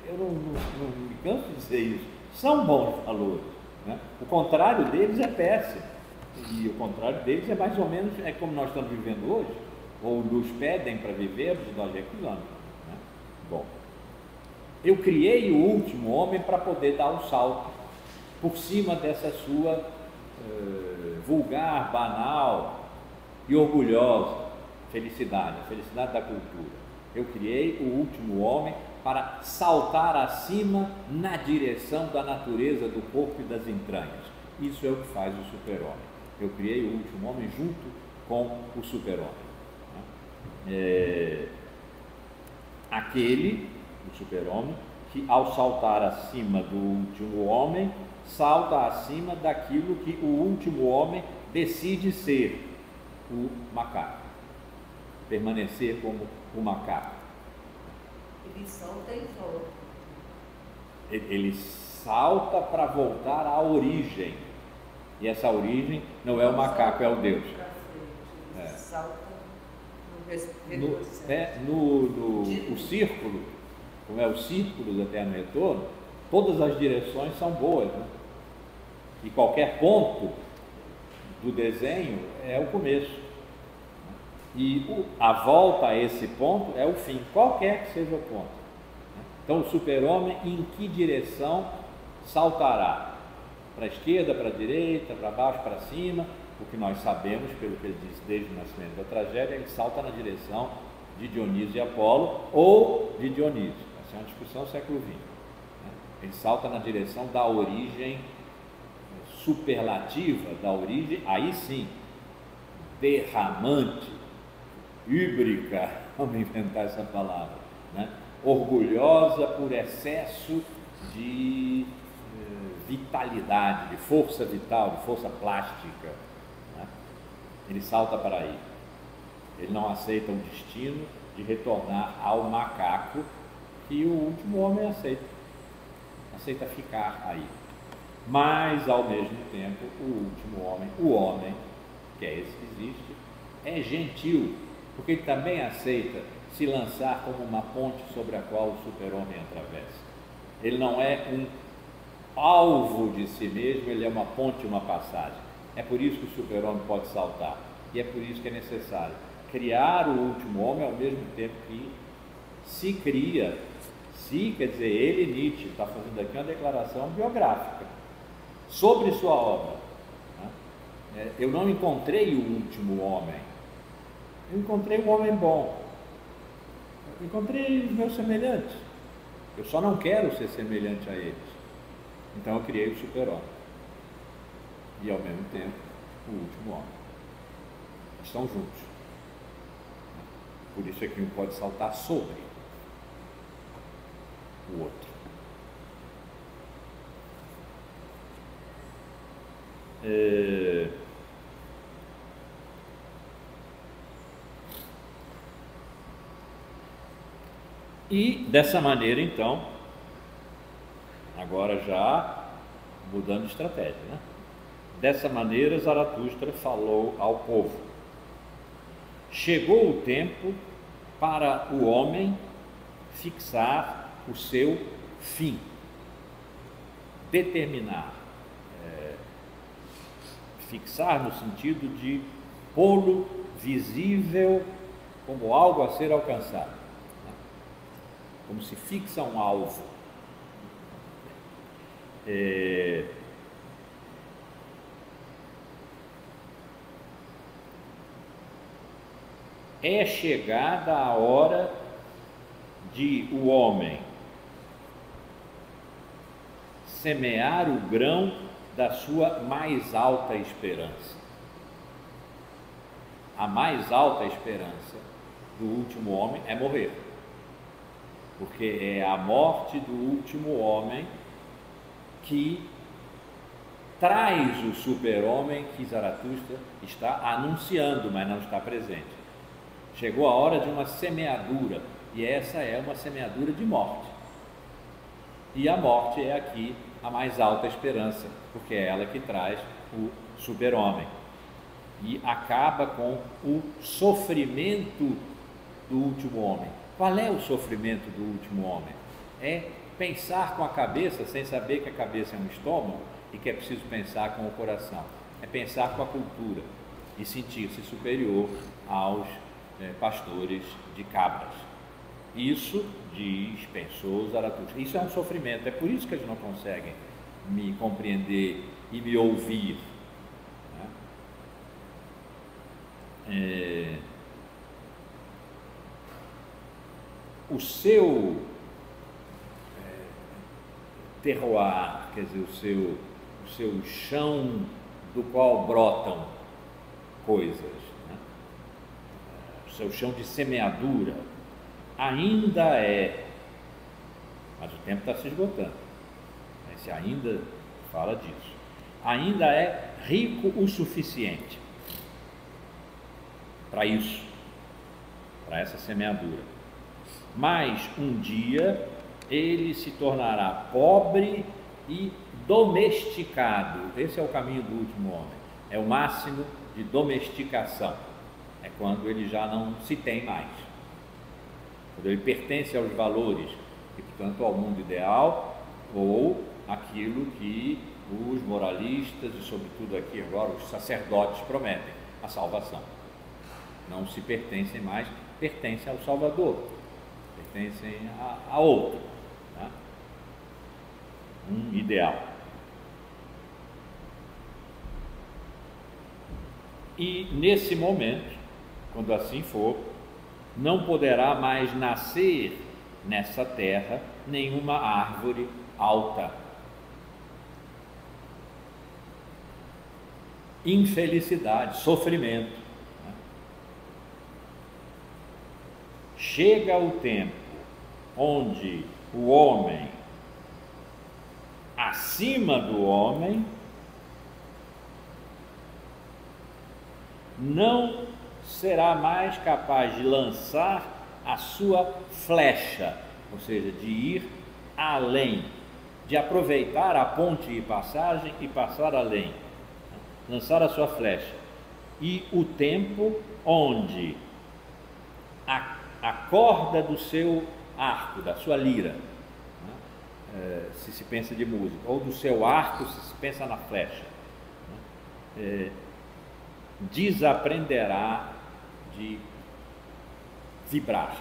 Eu não me canso de dizer isso. São bons valores, né? O contrário deles é péssimo. E o contrário deles é mais ou menos como nós estamos vivendo hoje, ou nos pedem para vivermos e nós recusamos, né? Bom, eu criei o último homem para poder dar um salto por cima dessa sua vulgar, banal e orgulhosa felicidade, a felicidade da cultura. Eu criei o último homem para saltar acima na direção da natureza do corpo e das entranhas. Isso é o que faz o super-homem. Eu criei o último homem junto com o super-homem. Aquele, o super-homem, que ao saltar acima do último homem, salta acima daquilo que o último homem decide ser, o macaco. Permanecer como o macaco. Ele salta e volta. Ele salta para voltar à origem. E essa origem não é o macaco, é o Deus. Salta o círculo, como é o círculo do eterno retorno, todas as direções são boas, né? E qualquer ponto do desenho é o começo. E a volta a esse ponto é o fim, qualquer que seja o ponto. Então o super-homem em que direção saltará? Para a esquerda, para a direita, para baixo, para cima? O que nós sabemos, pelo que ele diz desde o nascimento da tragédia, ele salta na direção de Dionísio e Apolo ou de Dionísio. Essa é uma discussão do século XX. Ele salta na direção da origem superlativa, da origem, aí sim, derramante, híbrica, vamos inventar essa palavra, né? Orgulhosa por excesso de vitalidade, de força vital, de força plástica, né? Ele salta para aí. Ele não aceita o destino de retornar ao macaco que o último homem aceita ficar aí. Mas, ao mesmo tempo, o último homem, o homem, que é esse que existe, é gentil, porque ele também aceita se lançar como uma ponte sobre a qual o super-homem atravessa. Ele não é um alvo de si mesmo, ele é uma ponte, uma passagem. É por isso que o super-homem pode saltar. E é por isso que é necessário criar o último homem ao mesmo tempo que se cria, quer dizer, ele, Nietzsche, está fazendo aqui uma declaração biográfica sobre sua obra. Eu não encontrei o último homem, eu encontrei um homem bom, eu encontrei os meus semelhantes, eu só não quero ser semelhante a eles, então eu criei o super-homem e ao mesmo tempo o último homem, estão juntos, por isso é que um pode saltar sobre o outro. E dessa maneira, então, agora já mudando de estratégia, né? Dessa maneira, Zaratustra falou ao povo: chegou o tempo para o homem fixar o seu fim, determinar, fixar no sentido de pô-lo visível como algo a ser alcançado. Como se fixa um alvo. É chegada a hora de o homem semear o grão da sua mais alta esperança. A mais alta esperança do último homem é morrer. Porque é a morte do último homem que traz o super-homem que Zaratustra está anunciando, mas não está presente. Chegou a hora de uma semeadura, e essa é uma semeadura de morte. E a morte é aqui a mais alta esperança, porque é ela que traz o super-homem. E acaba com o sofrimento do último homem. Qual é o sofrimento do último homem? É pensar com a cabeça sem saber que a cabeça é um estômago e que é preciso pensar com o coração. É pensar com a cultura e sentir-se superior aos pastores de cabras. Isso diz, pensou Zaratustra. Isso é um sofrimento, é por isso que eles não conseguem me compreender e me ouvir. O seu terroir, quer dizer, o seu chão do qual brotam coisas, né? O seu chão de semeadura ainda é, mas o tempo está se esgotando, esse ainda fala disso, ainda é rico o suficiente para isso, para essa semeadura. Mas um dia ele se tornará pobre e domesticado. Esse é o caminho do último homem, é o máximo de domesticação, é quando ele já não se tem mais, quando ele pertence aos valores e, portanto, ao mundo ideal, ou aquilo que os moralistas e, sobretudo aqui agora, os sacerdotes prometem, a salvação. Não se pertencem mais, pertencem ao Salvador, pertencem a outro, né? Um ideal. E nesse momento, quando assim for, não poderá mais nascer nessa terra nenhuma árvore alta. Infelicidade, sofrimento. Chega o tempo onde o homem, acima do homem, não será mais capaz de lançar a sua flecha, ou seja, de ir além, de aproveitar a ponte e passagem e passar além, lançar a sua flecha. E o tempo onde a a corda do seu arco, da sua lira, né? Se pensa de música, ou do seu arco, se pensa na flecha, né? Desaprenderá de vibrar.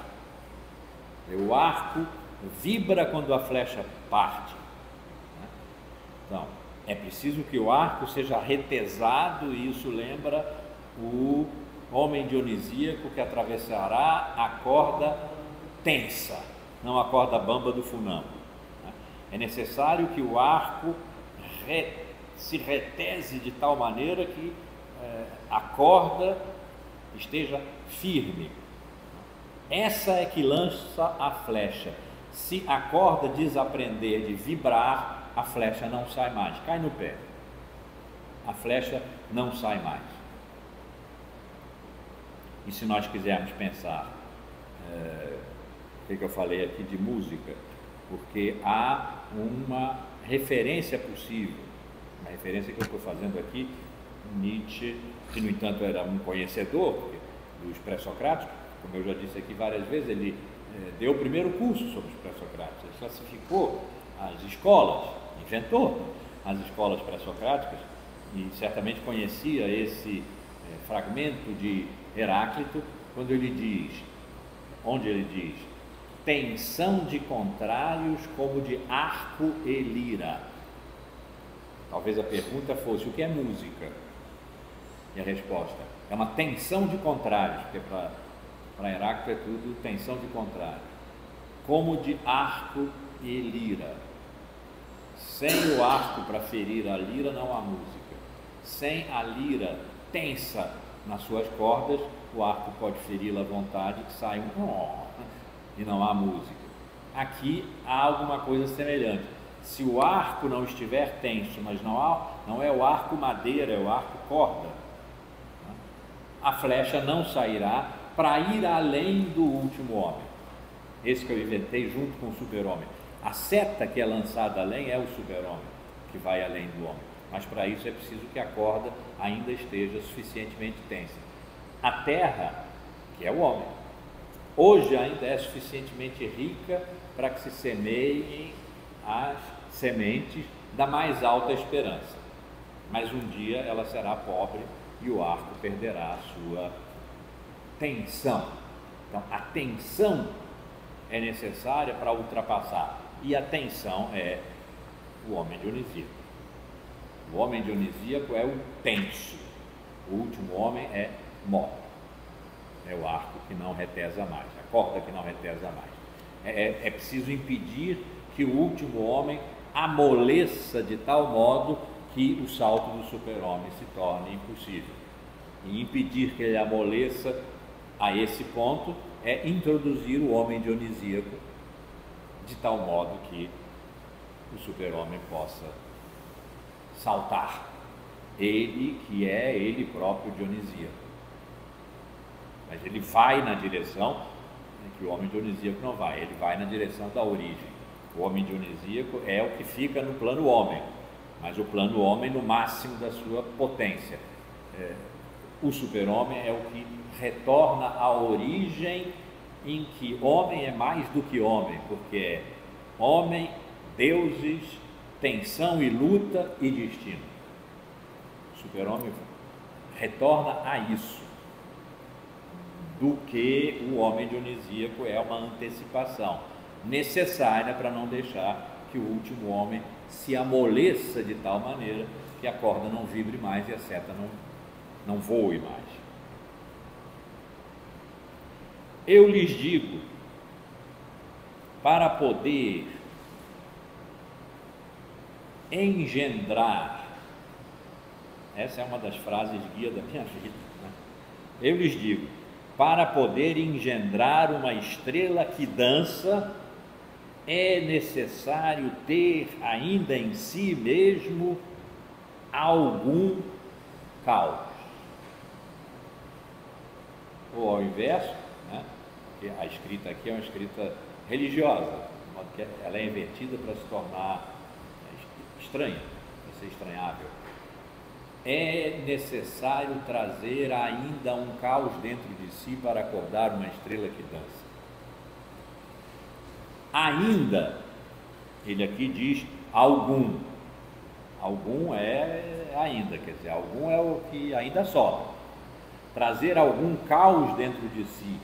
O arco vibra quando a flecha parte, né? Então, é preciso que o arco seja retesado, e isso lembra o homem dionisíaco que atravessará a corda tensa, não a corda bamba do funâmbulo, né? É necessário que o arco se retese de tal maneira que a corda esteja firme. Essa é que lança a flecha. Se a corda desaprender de vibrar, a flecha não sai mais, cai no pé. A flecha não sai mais. E se nós quisermos pensar, o que eu falei aqui de música, porque há uma referência possível, uma referência que eu estou fazendo aqui, Nietzsche, que no entanto era um conhecedor dos pré-socráticos, como eu já disse aqui várias vezes, ele deu o primeiro curso sobre os pré-socráticos, ele classificou as escolas, inventou as escolas pré-socráticas, e certamente conhecia esse fragmento de Heráclito, quando ele diz, onde ele diz, tensão de contrários como de arco e lira. Talvez a pergunta fosse, o que é música? E a resposta, é uma tensão de contrários, porque para Heráclito é tudo tensão de contrários, como de arco e lira. Sem o arco para ferir a lira não há música. Sem a lira tensa nas suas cordas, o arco pode feri-la à vontade, que sai um e não há música. Aqui há alguma coisa semelhante. Se o arco não estiver tenso, mas não é o arco madeira, é o arco corda, a flecha não sairá para ir além do último homem. Esse que eu inventei junto com o super-homem. A seta que é lançada além é o super-homem, que vai além do homem. Mas para isso é preciso que a corda ainda esteja suficientemente tensa. A terra, que é o homem, hoje ainda é suficientemente rica para que se semeiem as sementes da mais alta esperança. Mas um dia ela será pobre e o arco perderá a sua tensão. Então, a tensão é necessária para ultrapassar, e a tensão é o homem dionisíaco. O homem dionisíaco é o tenso, o último homem é morto, é o arco que não retesa mais, a corda que não retesa mais. É preciso impedir que o último homem amoleça de tal modo que o salto do super-homem se torne impossível. E impedir que ele amoleça a esse ponto é introduzir o homem dionisíaco de tal modo que o super-homem possa saltar, ele que é ele próprio dionisíaco. Mas ele vai na direção que o homem dionisíaco não vai, ele vai na direção da origem. O homem dionisíaco é o que fica no plano homem, mas o plano homem no máximo da sua potência. O super-homem é o que retorna à origem em que homem é mais do que homem, porque é homem, deuses, tensão e luta e destino. O super-homem retorna a isso, do que o homem dionisíaco é uma antecipação necessária para não deixar que o último homem se amoleça de tal maneira que a corda não vibre mais e a seta não voe mais. Eu lhes digo, para poder engendrar, essa é uma das frases guia da minha vida, né? Eu lhes digo, para poder engendrar uma estrela que dança, é necessário ter ainda em si mesmo algum caos. Ou ao inverso, né? Porque a escrita aqui é uma escrita religiosa, de modo que ela é invertida para se tornar estranha, para ser estranhável. É necessário trazer ainda um caos dentro de si para acordar uma estrela que dança. ainda, ele aqui diz algum. Algum é ainda, quer dizer, algum é o que ainda sobra. Trazer algum caos dentro de si.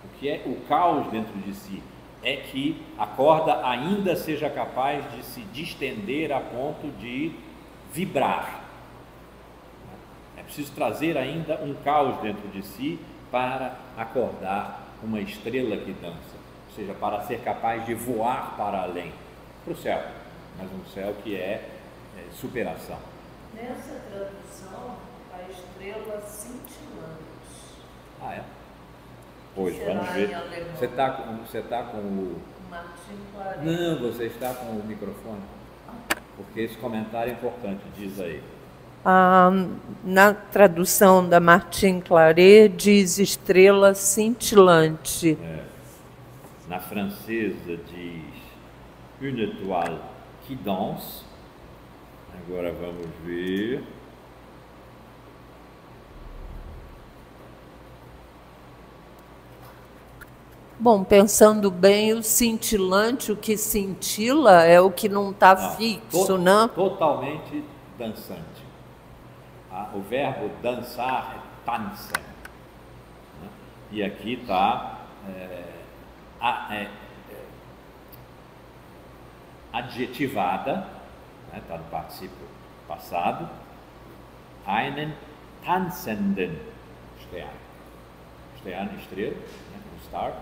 O que é o caos dentro de si? É que a corda ainda seja capaz de se distender a ponto de vibrar. É preciso trazer ainda um caos dentro de si para acordar uma estrela que dança, ou seja, para ser capaz de voar para além, para o céu, mas um céu que é superação. Nessa tradução, a estrela cintilante. Ah, é? Pois, vamos ver. Você está com o... Martin Claret. Não, você está com o microfone. Porque esse comentário é importante, diz aí. Na tradução da Martin Claret, diz estrela cintilante. Na francesa diz une étoile qui danse. Agora vamos ver. Bom, pensando bem, o cintilante, o que cintila é o que não está fixo, né? Totalmente dançante. O verbo dançar é tanzen, né? E aqui está adjetivada, está no particípio passado, einen tanzenden Stern. Stern, estrela, né, star.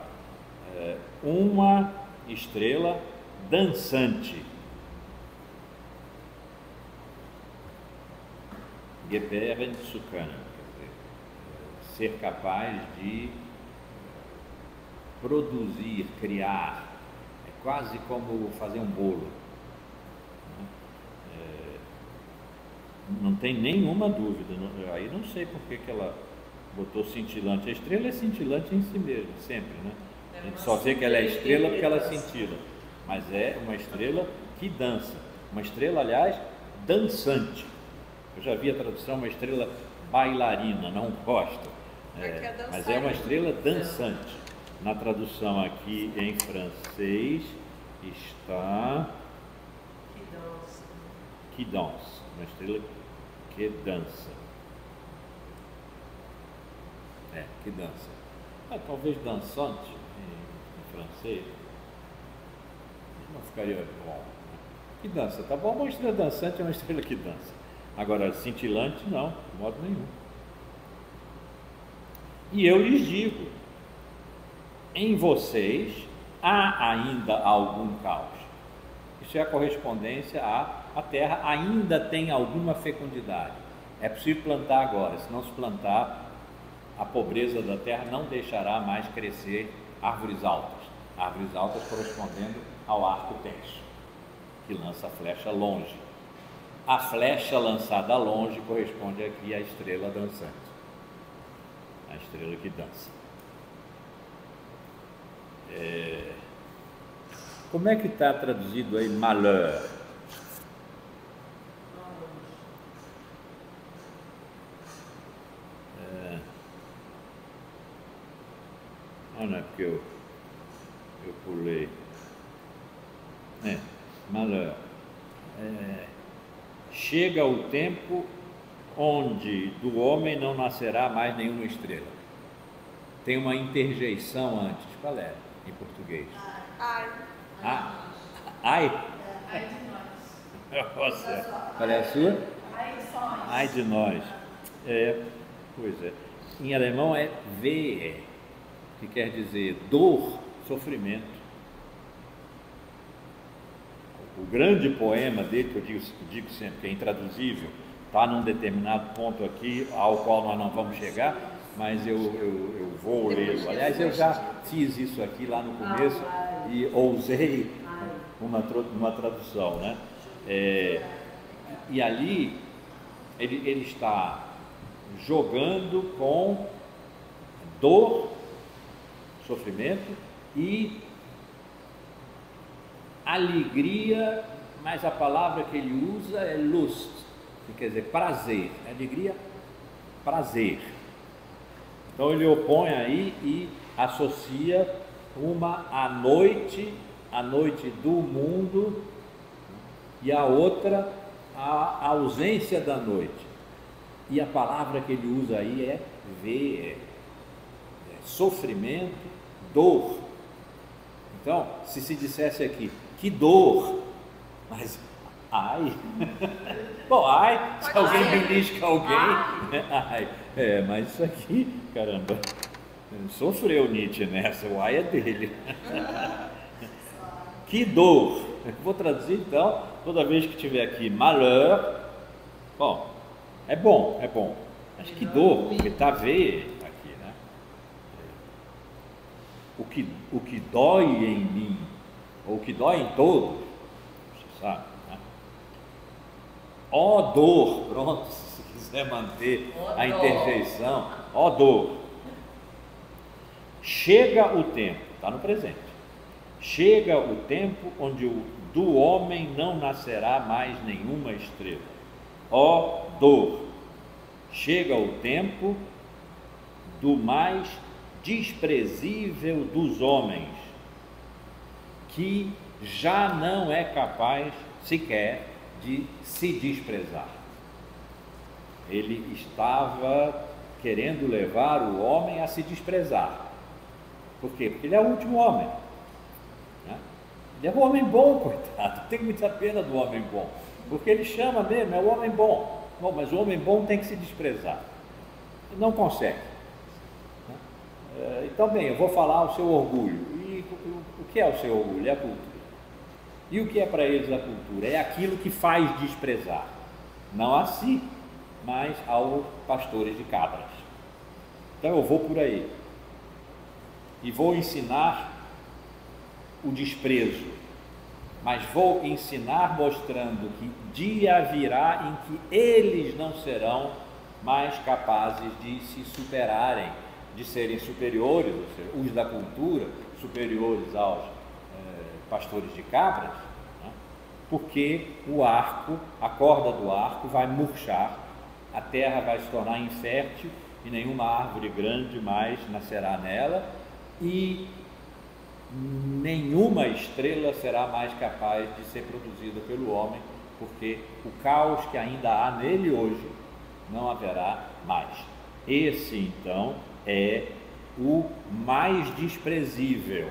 Uma estrela dançante. Gebären zu können, ser capaz de produzir, criar. É quase como fazer um bolo. Não tem nenhuma dúvida. Aí não sei por que ela botou cintilante. A estrela é cintilante em si mesma, sempre, né? A gente só vê que ela é estrela porque ela cintila, mas é uma estrela que dança. Uma estrela, aliás, dançante. Eu já vi a tradução, uma estrela bailarina, não gosto. Mas é uma estrela dançante. Na tradução aqui em francês está... Que dança. Uma estrela que dança. Que dança. Talvez dançante em francês não ficaria bom, né? Que dança, tá bom? Uma estrela dançante é uma estrela que dança. Agora, cintilante, não, de modo nenhum. E eu lhes digo, em vocês há ainda algum caos. Isso é a correspondência a terra ainda tem alguma fecundidade. É possível plantar agora, se não se plantar, a pobreza da terra não deixará mais crescer árvores altas correspondendo ao arco tenso, que lança a flecha longe. A flecha lançada longe corresponde aqui à estrela dançante, a estrela que dança. Como é que está traduzido aí malheur? Não é porque eu pulei. Malheur. Chega o tempo onde do homem não nascerá mais nenhuma estrela. Tem uma interjeição antes. Qual é em português? Ai de nós. Nossa. Qual é a sua? Ai de nós. Pois é. Em alemão é wehe, que quer dizer dor, sofrimento. O grande poema dele, que eu digo sempre que é intraduzível, está num determinado ponto aqui, ao qual nós não vamos chegar, mas eu vou lê-lo. Aliás, eu já fiz isso aqui lá no começo e ousei uma tradução, né? E ali ele está jogando com dor, sofrimento e alegria, mas a palavra que ele usa é lust, que quer dizer prazer, alegria, prazer. Então ele opõe aí e associa Uma a noite do mundo, e a outra a ausência da noite. E a palavra que ele usa aí é ver, sofrimento, dor. Então, se dissesse aqui, que dor, mas ai, bom, ai, se alguém belisca alguém, ai, mas isso aqui, caramba, sofreu Nietzsche nessa, o ai é dele. Que dor. Vou traduzir então, toda vez que tiver aqui malheur, bom, é bom, mas que dor, porque está ver aqui, né? O que dói em mim, ou o que dói em todos, você sabe, né? Ó dor, pronto, se quiser manter a interjeição, ó dor. Chega o tempo, está no presente, chega o tempo onde do homem não nascerá mais nenhuma estrela. Ó dor, chega o tempo do mais desprezível dos homens, que já não é capaz sequer de se desprezar. Ele estava querendo levar o homem a se desprezar. Por quê? Porque ele é o último homem. Ele é o homem bom, coitado, tem muita pena do homem bom, porque ele chama mesmo, é o homem bom. Bom, mas o homem bom tem que se desprezar, ele não consegue. Então, bem, eu vou falar o seu orgulho. E o que é o seu orgulho? É a cultura. E o que é para eles a cultura? É aquilo que faz desprezar, não a si, mas aos pastores de cabras. Então eu vou por aí e vou ensinar o desprezo, mas vou ensinar mostrando que dia virá em que eles não serão mais capazes de se superarem, de serem superiores, ou seja, os da cultura, superiores aos pastores de cabras, né? Porque o arco, a corda do arco vai murchar, a terra vai se tornar infértil e nenhuma árvore grande mais nascerá nela, e nenhuma estrela será mais capaz de ser produzida pelo homem, porque o caos que ainda há nele hoje não haverá mais. Esse então é o mais desprezível,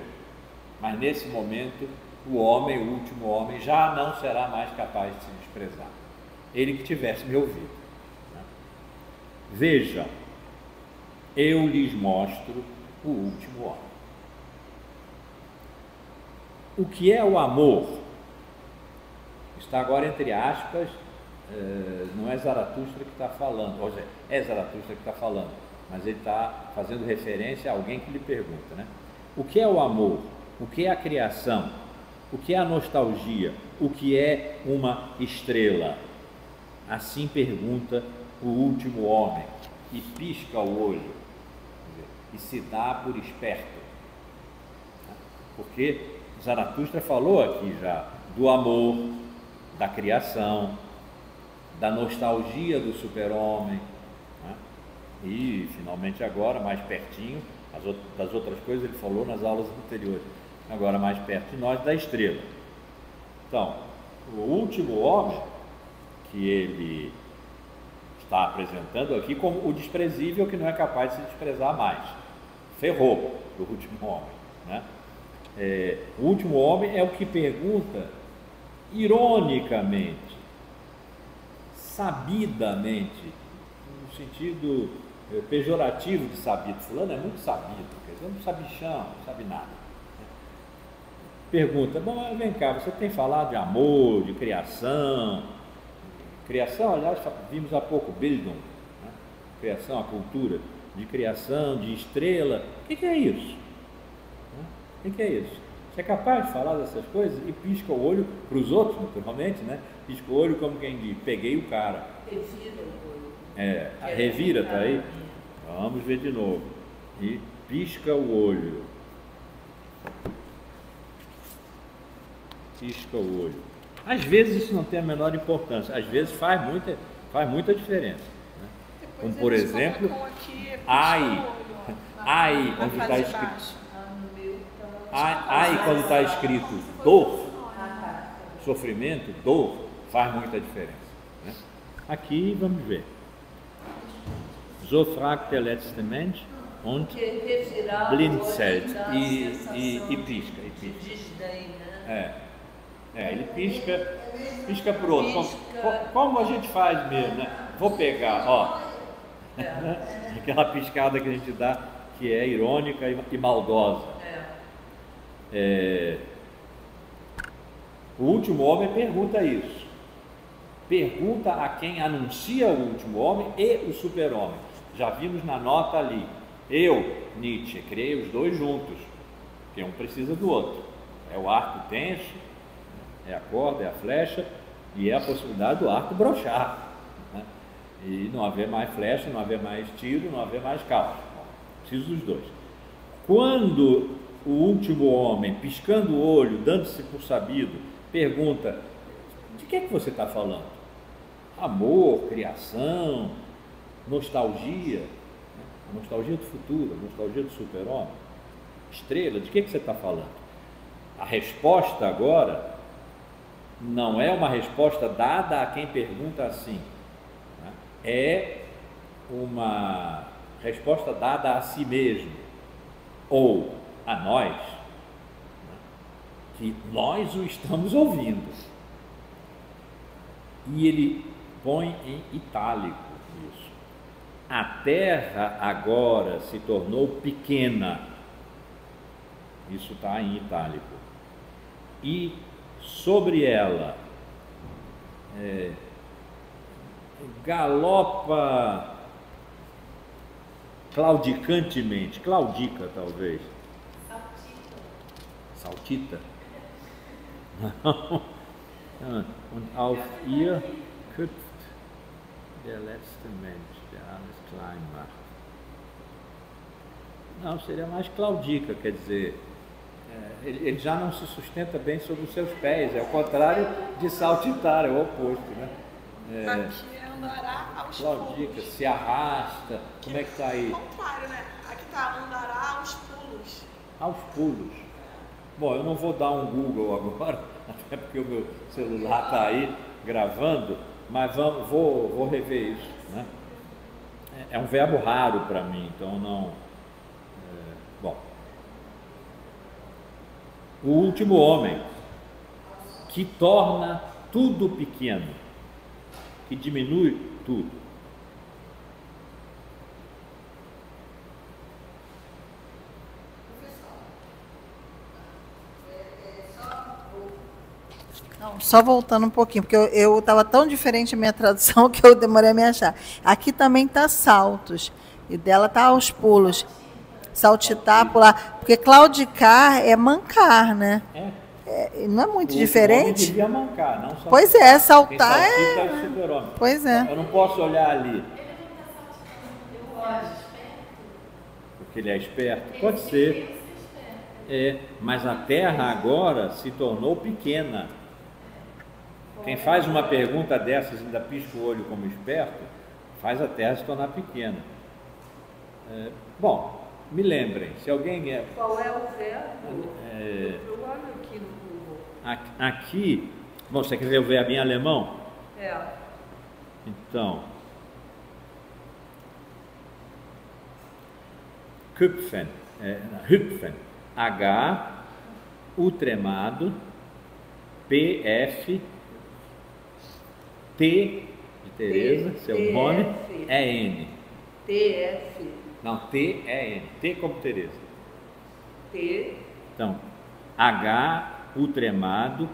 mas nesse momento o homem, o último homem, já não será mais capaz de se desprezar. Ele que tivesse me ouvido, né? Vejam, eu lhes mostro o último homem. O que é o amor? Está agora entre aspas, não é Zaratustra que está falando, ou seja, é Zaratustra que está falando, mas ele está fazendo referência a alguém que lhe pergunta, né? O que é o amor? O que é a criação? O que é a nostalgia? O que é uma estrela? Assim pergunta o último homem, e pisca o olho, e se dá por esperto, porque Zaratustra falou aqui já do amor, da criação, da nostalgia do super-homem, né? E finalmente agora, mais pertinho, das outras coisas ele falou nas aulas anteriores, agora mais perto de nós, da estrela. Então, o último homem que ele está apresentando aqui como o desprezível que não é capaz de se desprezar mais, ferrou o último homem, né? O último homem é o que pergunta ironicamente, sabidamente, no sentido pejorativo de sabido. Fulano é muito sabido, quer dizer, não sabe chão, não sabe nada. Pergunta, bom, vem cá, você tem falado de amor, de criação. Criação, aliás, vimos há pouco Bildung, né? Criação, a cultura de criação, de estrela. O que é isso? O que é isso? Você é capaz de falar dessas coisas e pisca o olho para os outros, naturalmente, né? Pisca o olho como quem diz, peguei o cara. Revira o olho. A revira está aí? Vamos ver de novo. E pisca o olho. Pisca o olho. Às vezes isso não tem a menor importância, às vezes faz muita diferença, né? Como por exemplo, ai, onde está escrito. Aí quando está escrito dor, sofrimento, dor, faz muita diferença. Né? Aqui vamos ver. So fragt der letzte Mensch und blinzelt. E pisca. Ele pisca para o outro. Como a gente faz mesmo, né? Vou pegar, ó. Aquela piscada que a gente dá, que é irônica e maldosa. O último homem pergunta isso. Pergunta a quem anuncia o último homem e o super-homem. Já vimos na nota ali. Eu, Nietzsche, criei os dois juntos, porque um precisa do outro. É o arco tenso, é a corda, é a flecha, e é a possibilidade do arco brochar, né? E não haver mais flecha, não haver mais tiro, não haver mais calço. Preciso dos dois. Quando o último homem, piscando o olho, dando-se por sabido, pergunta: de que é que você está falando? Amor, criação, nostalgia, né? A nostalgia do futuro, a nostalgia do super-homem, estrela, de que você está falando? A resposta agora não é uma resposta dada a quem pergunta assim, né? É uma resposta dada a si mesmo, ou a nós, né? Que nós o estamos ouvindo. E ele põe em itálico isso. A terra agora se tornou pequena. Isso está em itálico. E sobre ela galopa claudicantemente, claudica talvez. Saltita. Não. Und auf ihr köpft der letzte Mensch, der alles klein macht. Não, seria mais claudica, quer dizer, ele já não se sustenta bem sobre os seus pés, é o contrário de saltitar, é o oposto, né? Aqui é andará aos claudica, pulos. se arrasta, como é que está aí? É o contrário, né? Aqui está andará aos pulos. Aos pulos. Bom, eu não vou dar um Google agora, até porque o meu celular está aí gravando, mas vou rever isso, né? É um verbo raro para mim, então não... Bom, o último homem, que torna tudo pequeno, que diminui tudo. Não, só voltando um pouquinho, porque eu estava tão diferente a minha tradução que eu demorei a me achar. Aqui também está saltos, e dela está aos pulos. Saltitar, pular, porque claudicar é mancar, né? Não é muito diferente? Devia mancar, não só. Pois é, saltar é o super-homem. Pois é. Eu não posso olhar ali. Porque ele é esperto? Pode ser. Mas a Terra agora se tornou pequena. Quem faz uma pergunta dessas e ainda pisca o olho como esperto, faz a Terra se tornar pequena. Bom, me lembrem, se alguém é... Qual é o verbo? Eu olho aqui no Google. Aqui, bom, você quer ver o verbo em alemão? Então, hüpfen, hüpfen, H, U tremado, P, F, T de Tereza, seu nome, é N. TF. Não, T é N. T como Tereza. T. Então, H, U tremado,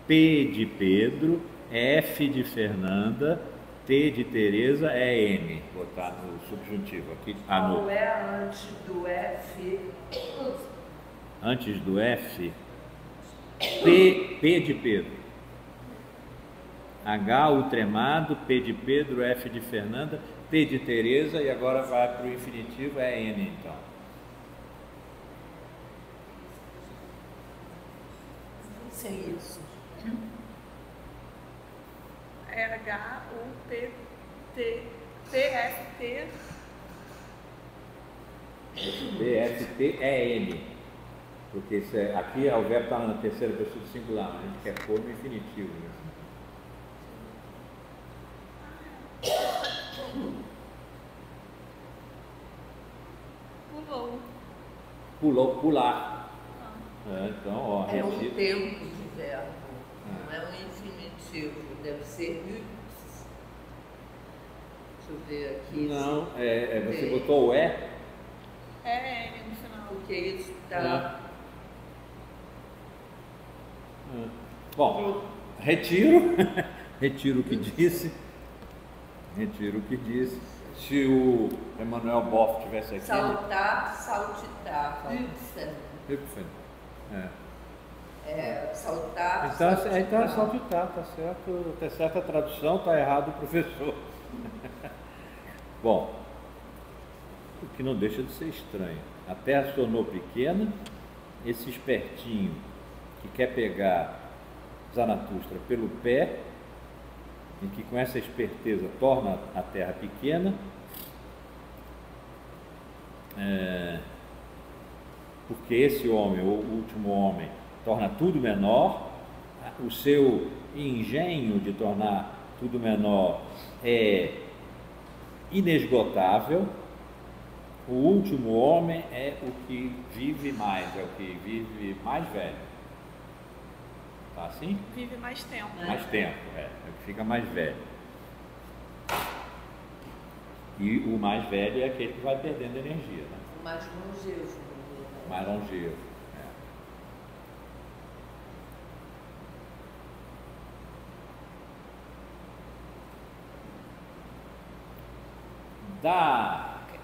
P de Pedro, F de Fernanda, T de Tereza é N. Vou botar no subjuntivo aqui. Qual é antes do F? Antes do F, P de Pedro. H, U tremado, P de Pedro, F de Fernanda, T de Tereza, e agora vai para o infinitivo, é N então. Não sei isso. H, U, P, T, T, F, T. T, F, T é N. Porque aqui o verbo está na terceira pessoa do singular, mas a gente quer pôr no infinitivo. Né? Pular. Então, ó, é um tempo de verbo, não é um infinitivo, deve ser nux. Deixa eu ver aqui. Não, você botou o é? É no final. Porque isso está. Bom, retiro o que disse. Retiro o que disse. Se o Emanuel Boff tivesse aqui. Saltar, saltitar. Hüpfen. Saltar. Então é saltitar, tá certo. Tá certa a tradução, tá errado o professor. Bom, o que não deixa de ser estranho. A terra se tornou pequena, esse espertinho que quer pegar Zaratustra pelo pé, e que com essa esperteza torna a terra pequena, porque esse homem, o último homem, torna tudo menor, o seu engenho de tornar tudo menor é inesgotável. O último homem é o que vive mais, é o que vive mais velho. Tá assim? Vive mais tempo. Mais tempo, é o que fica mais velho. E o mais velho é aquele que vai perdendo energia, né? O mais longevo. Mais longevo.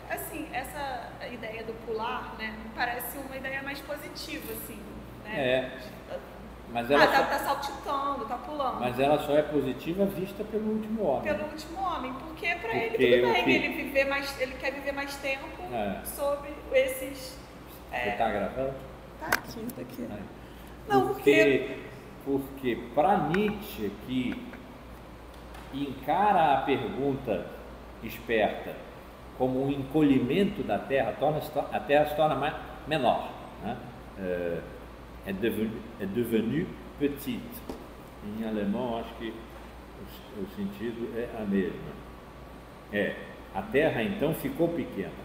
Assim, essa ideia do pular, né, parece uma ideia mais positiva, assim, né? Mas ela tá saltitando, tá pulando. Mas ela só é positiva vista pelo último homem. Pelo último homem, porque para ele tudo bem, ele quer viver mais tempo sobre esses... Você está gravando? Tá aqui. Não, porque para Nietzsche, que encara a pergunta esperta como um encolhimento da Terra, a Terra se torna menor, né? É devenu petite. Em alemão, acho que o sentido é a mesma. A Terra então ficou pequena.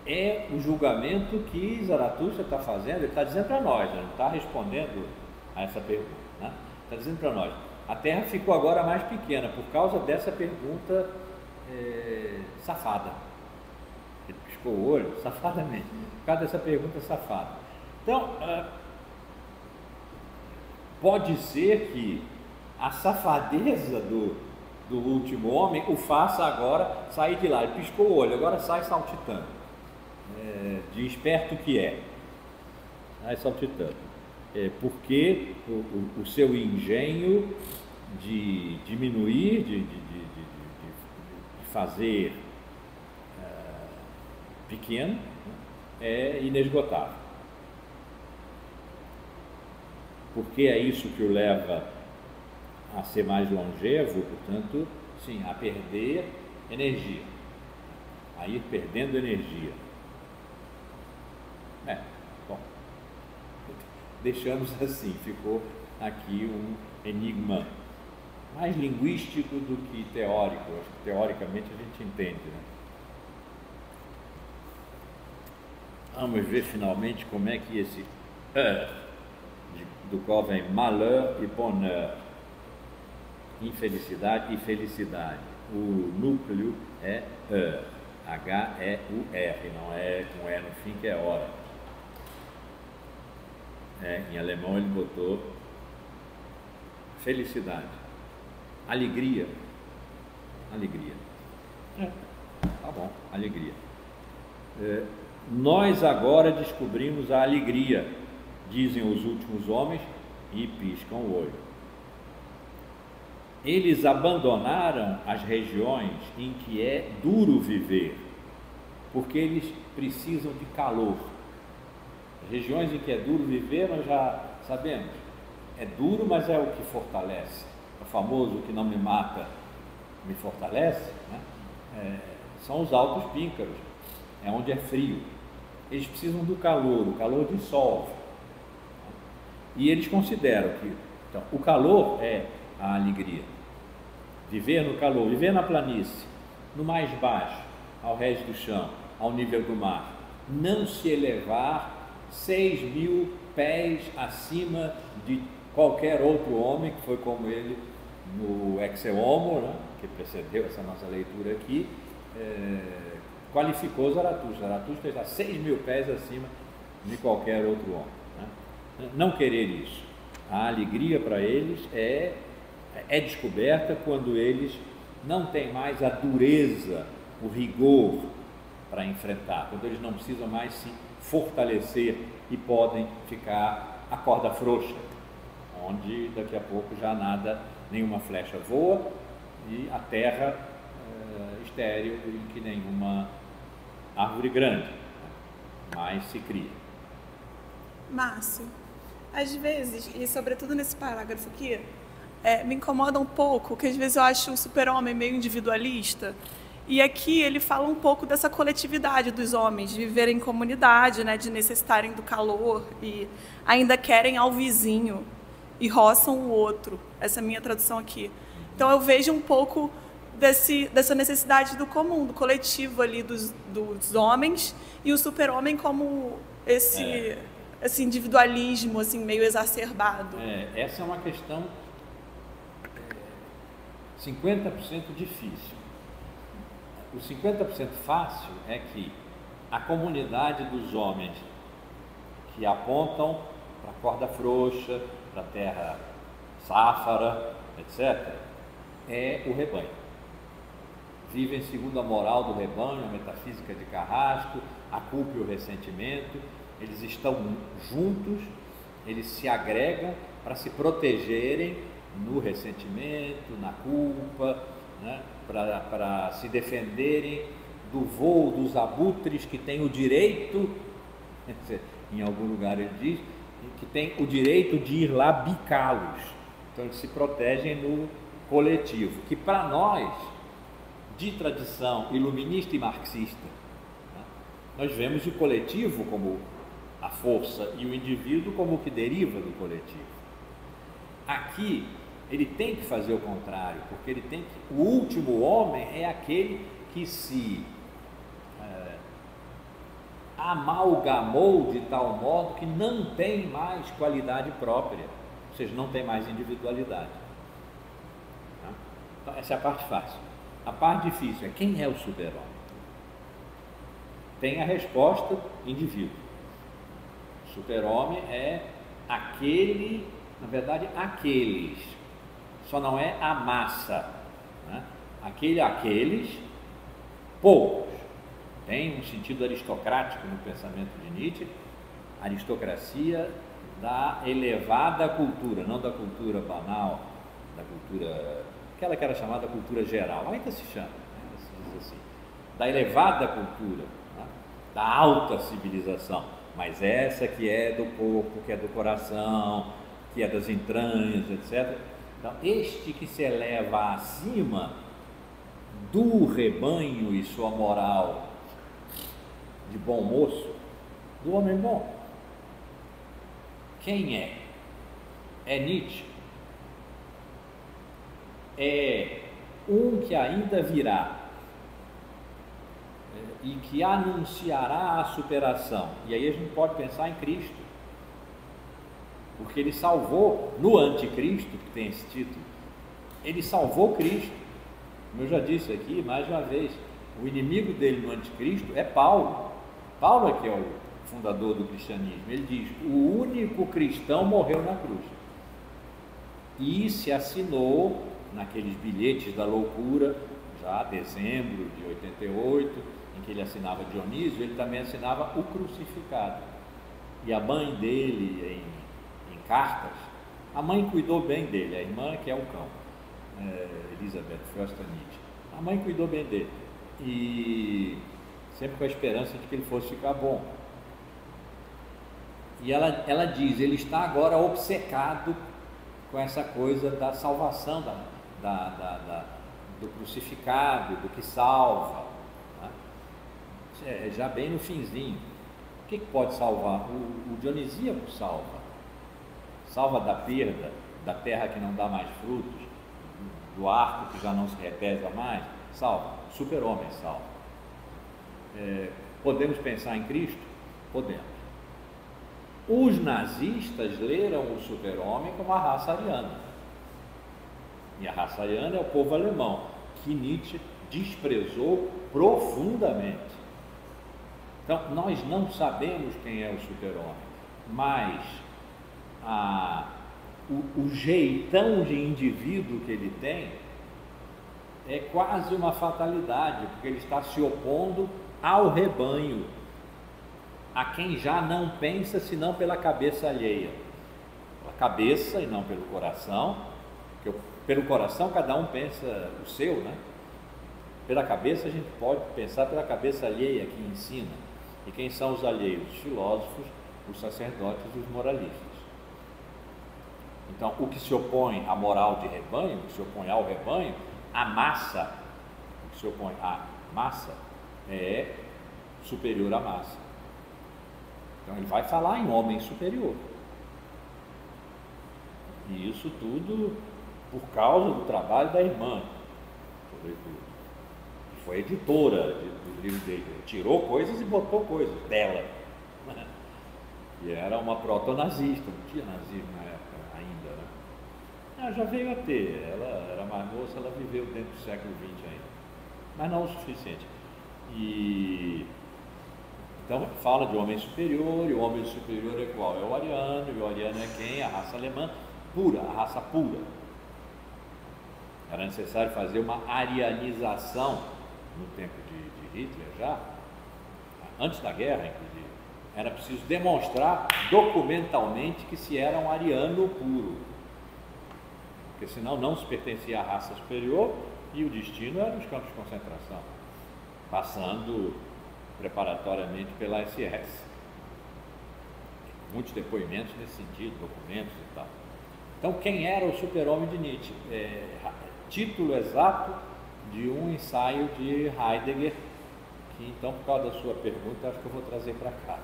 É o julgamento que Zaratustra está fazendo, ele está dizendo para nós, ele não está respondendo a essa pergunta, né? Está dizendo para nós, a Terra ficou agora mais pequena por causa dessa pergunta safada. Ele piscou o olho safadamente, por causa dessa pergunta safada. Então, pode ser que a safadeza do último homem o faça agora sair de lá. Ele piscou o olho, agora sai saltitando. De esperto que sai saltitando. Porque o seu engenho de diminuir, de fazer pequeno, é inesgotável. Porque é isso que o leva a ser mais longevo, portanto, sim, a perder energia, a ir perdendo energia. Bom, deixamos assim, ficou aqui um enigma mais linguístico do que teórico. Acho que teoricamente a gente entende, né? Vamos ver finalmente como é que esse do qual vem malheur e bonheur, infelicidade e felicidade. O núcleo é H-E-U-R, não é com E no fim, que é hora. Em alemão ele botou felicidade, alegria. Tá bom, alegria. Nós agora descobrimos a alegria, dizem os últimos homens e piscam o olho. Eles abandonaram as regiões em que é duro viver, porque eles precisam de calor. As regiões em que é duro viver, nós já sabemos, é duro, mas é o que fortalece. O famoso "que não me mata, me fortalece", né? são os altos píncaros, é onde é frio. Eles precisam do calor, o calor dissolve. E eles consideram que então, o calor é a alegria. Viver no calor, viver na planície, no mais baixo, ao rés do chão, ao nível do mar. Não se elevar 6.000 pés acima de qualquer outro homem, que foi como ele no Ecce Homo, né, que precedeu essa nossa leitura aqui, qualificou Zaratustra. Zaratustra está 6.000 pés acima de qualquer outro homem. Né? Não querer isso. A alegria para eles é descoberta quando eles não têm mais a dureza, o rigor para enfrentar, quando eles não precisam mais se fortalecer e podem ficar a corda frouxa, onde daqui a pouco já nada, nenhuma flecha voa e a terra estéril em que nenhuma árvore grande mais se cria. Márcio, às vezes, e sobretudo nesse parágrafo aqui, me incomoda um pouco, que às vezes eu acho o super-homem meio individualista, e aqui ele fala um pouco dessa coletividade dos homens, de viverem em comunidade, né, de necessitarem do calor, e ainda querem ao vizinho, e roçam o outro. Essa é a minha tradução aqui. Então eu vejo um pouco dessa necessidade do comum, do coletivo ali dos homens, e o super-homem como esse individualismo assim, meio exacerbado. Essa é uma questão 50% difícil. O 50% fácil é que a comunidade dos homens que apontam para a corda frouxa, para a terra sáfara, etc., é o rebanho. Vivem segundo a moral do rebanho, a metafísica de Carrasco, a culpa e o ressentimento. Eles estão juntos, eles se agregam para se protegerem no ressentimento, na culpa, né? Para se defenderem do voo dos abutres que têm o direito, em algum lugar ele diz, que tem o direito de ir lá bicá-los. Então eles se protegem no coletivo, que para nós, de tradição iluminista e marxista, né, nós vemos o coletivo como a força e o indivíduo como o que deriva do coletivo. Aqui ele tem que fazer o contrário, porque ele tem que, o último homem é aquele que se amalgamou de tal modo que não tem mais qualidade própria, ou seja, não tem mais individualidade. Então, essa é a parte fácil. A parte difícil é quem é o super-homem? Tem a resposta: indivíduo. O super-homem é aquele, na verdade, aqueles, só não é a massa, né? Aqueles, poucos. Tem um sentido aristocrático no pensamento de Nietzsche, aristocracia da elevada cultura, não da cultura banal, da cultura, aquela que era chamada cultura geral, ainda se chama, ainda se diz assim, da elevada cultura, né? Da alta civilização, mas essa que é do corpo, que é do coração, que é das entranhas, etc. Então, este que se eleva acima do rebanho e sua moral de bom moço, do homem bom. Quem é? É Nietzsche. É um que ainda virá e que anunciará a superação. E aí a gente pode pensar em Cristo, porque ele salvou no anticristo, que tem esse título, ele salvou Cristo. Como eu já disse aqui mais uma vez, o inimigo dele no anticristo é Paulo. Paulo é que é o fundador do cristianismo. Ele diz: o único cristão morreu na cruz. E se assinou naqueles bilhetes da loucura, já dezembro de 88, em que ele assinava Dionísio, ele também assinava o crucificado. E a mãe dele, em cartas, a mãe cuidou bem dele, a irmã que é o cão, Elizabeth Foster Nietzsche. A mãe cuidou bem dele, e sempre com a esperança de que ele fosse ficar bom. E ela diz: ele está agora obcecado com essa coisa da salvação, do crucificado, do que salva. já bem no finzinho. O que pode salvar? O dionisíaco salva da perda, da terra que não dá mais frutos, do arco que já não se repesa mais, salva. O super-homem salva. Podemos pensar em Cristo? Podemos. Os nazistas leram o super-homem como a raça ariana. E a raça ariana é o povo alemão, que Nietzsche desprezou profundamente. Então, nós não sabemos quem é o super-homem, mas o jeitão de indivíduo que ele tem é quase uma fatalidade, porque ele está se opondo ao rebanho, a quem já não pensa senão pela cabeça alheia, pela cabeça e não pelo coração, porque pelo coração cada um pensa o seu, né? Pela cabeça a gente pode pensar pela cabeça alheia que ensina. E quem são os alheios? Os filósofos, os sacerdotes e os moralistas. Então, o que se opõe à moral de rebanho, o que se opõe ao rebanho, a massa, o que se opõe à massa é superior à massa. Então, ele vai falar em homem superior. E isso tudo por causa do trabalho da irmã, sobretudo. Que foi editora dos livros dele. Ele tirou coisas e botou coisas dela. E era uma proto-nazista, não tinha nazismo na época ainda, né? Já veio a ter, ela era mais moça, ela viveu dentro do século XX ainda, mas não o suficiente. Então fala de homem superior, e o homem superior é qual? É o ariano, e o ariano é quem? A raça alemã pura, a raça pura. Era necessário fazer uma arianização no tempo de Hitler já, antes da guerra inclusive. Era preciso demonstrar documentalmente que se era um ariano puro, porque senão não se pertencia à raça superior e o destino era os campos de concentração, passando preparatoriamente pela SS. Muitos depoimentos nesse sentido, documentos e tal. Então, quem era o super-homem de Nietzsche? Título exato de um ensaio de Heidegger, que então, por causa da sua pergunta, acho que eu vou trazer para cá,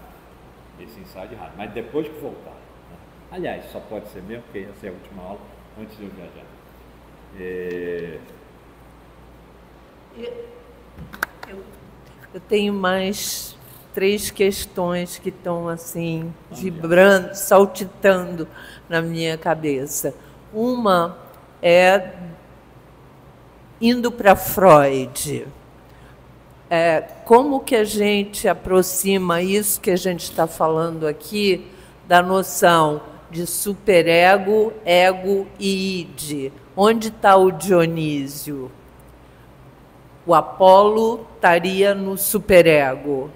esse ensaio de Heidegger, mas depois que voltar, né? Aliás, só pode ser mesmo, porque essa é a última aula, antes de eu viajar. Eu tenho mais 3 questões que estão assim, vibrando, saltitando na minha cabeça. Uma é indo para Freud. Como que a gente aproxima isso que a gente está falando aqui da noção de superego, ego e id? Onde está o Dionísio? O Apolo estaria no superego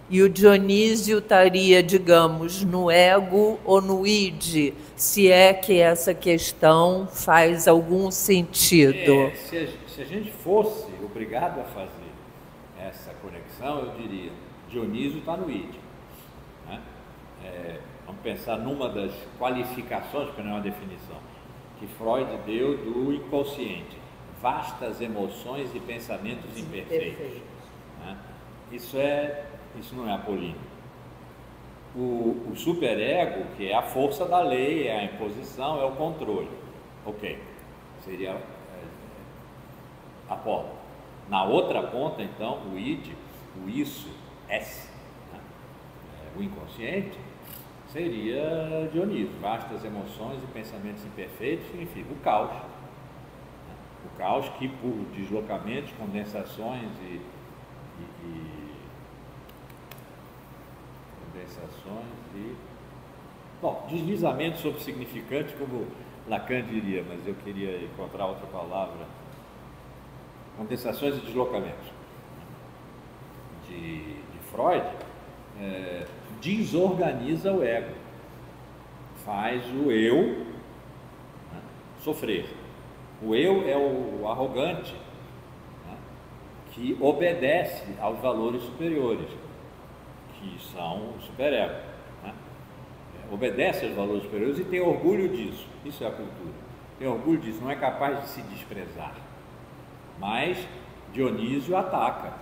e o Dionísio estaria, digamos, no ego ou no id, se é que essa questão faz algum sentido. Se a gente fosse obrigado a fazer essa conexão, eu diria, Dionísio está no id, né? Vamos pensar numa das qualificações, porque não é uma definição, que Freud deu do inconsciente: vastas emoções e pensamentos imperfeitos. Né? Isso não é apolíneo. O superego, que é a força da lei, é a imposição, é o controle. Ok, seria Apolo. Na outra ponta, então, o id, o isso, S, né? O inconsciente, seria Dionísio: vastas emoções e pensamentos imperfeitos, significa o caos. O caos que, por deslocamentos, condensações e deslizamentos sobre significantes, como Lacan diria, mas eu queria encontrar outra palavra. Condensações e deslocamentos de Freud desorganiza o ego, faz o eu, né, sofrer. O eu é o arrogante, né, que obedece aos valores superiores, que são o superego, né? Obedece aos valores superiores e tem orgulho disso. Isso é a cultura. Tem orgulho disso, não é capaz de se desprezar. Mas Dionísio ataca.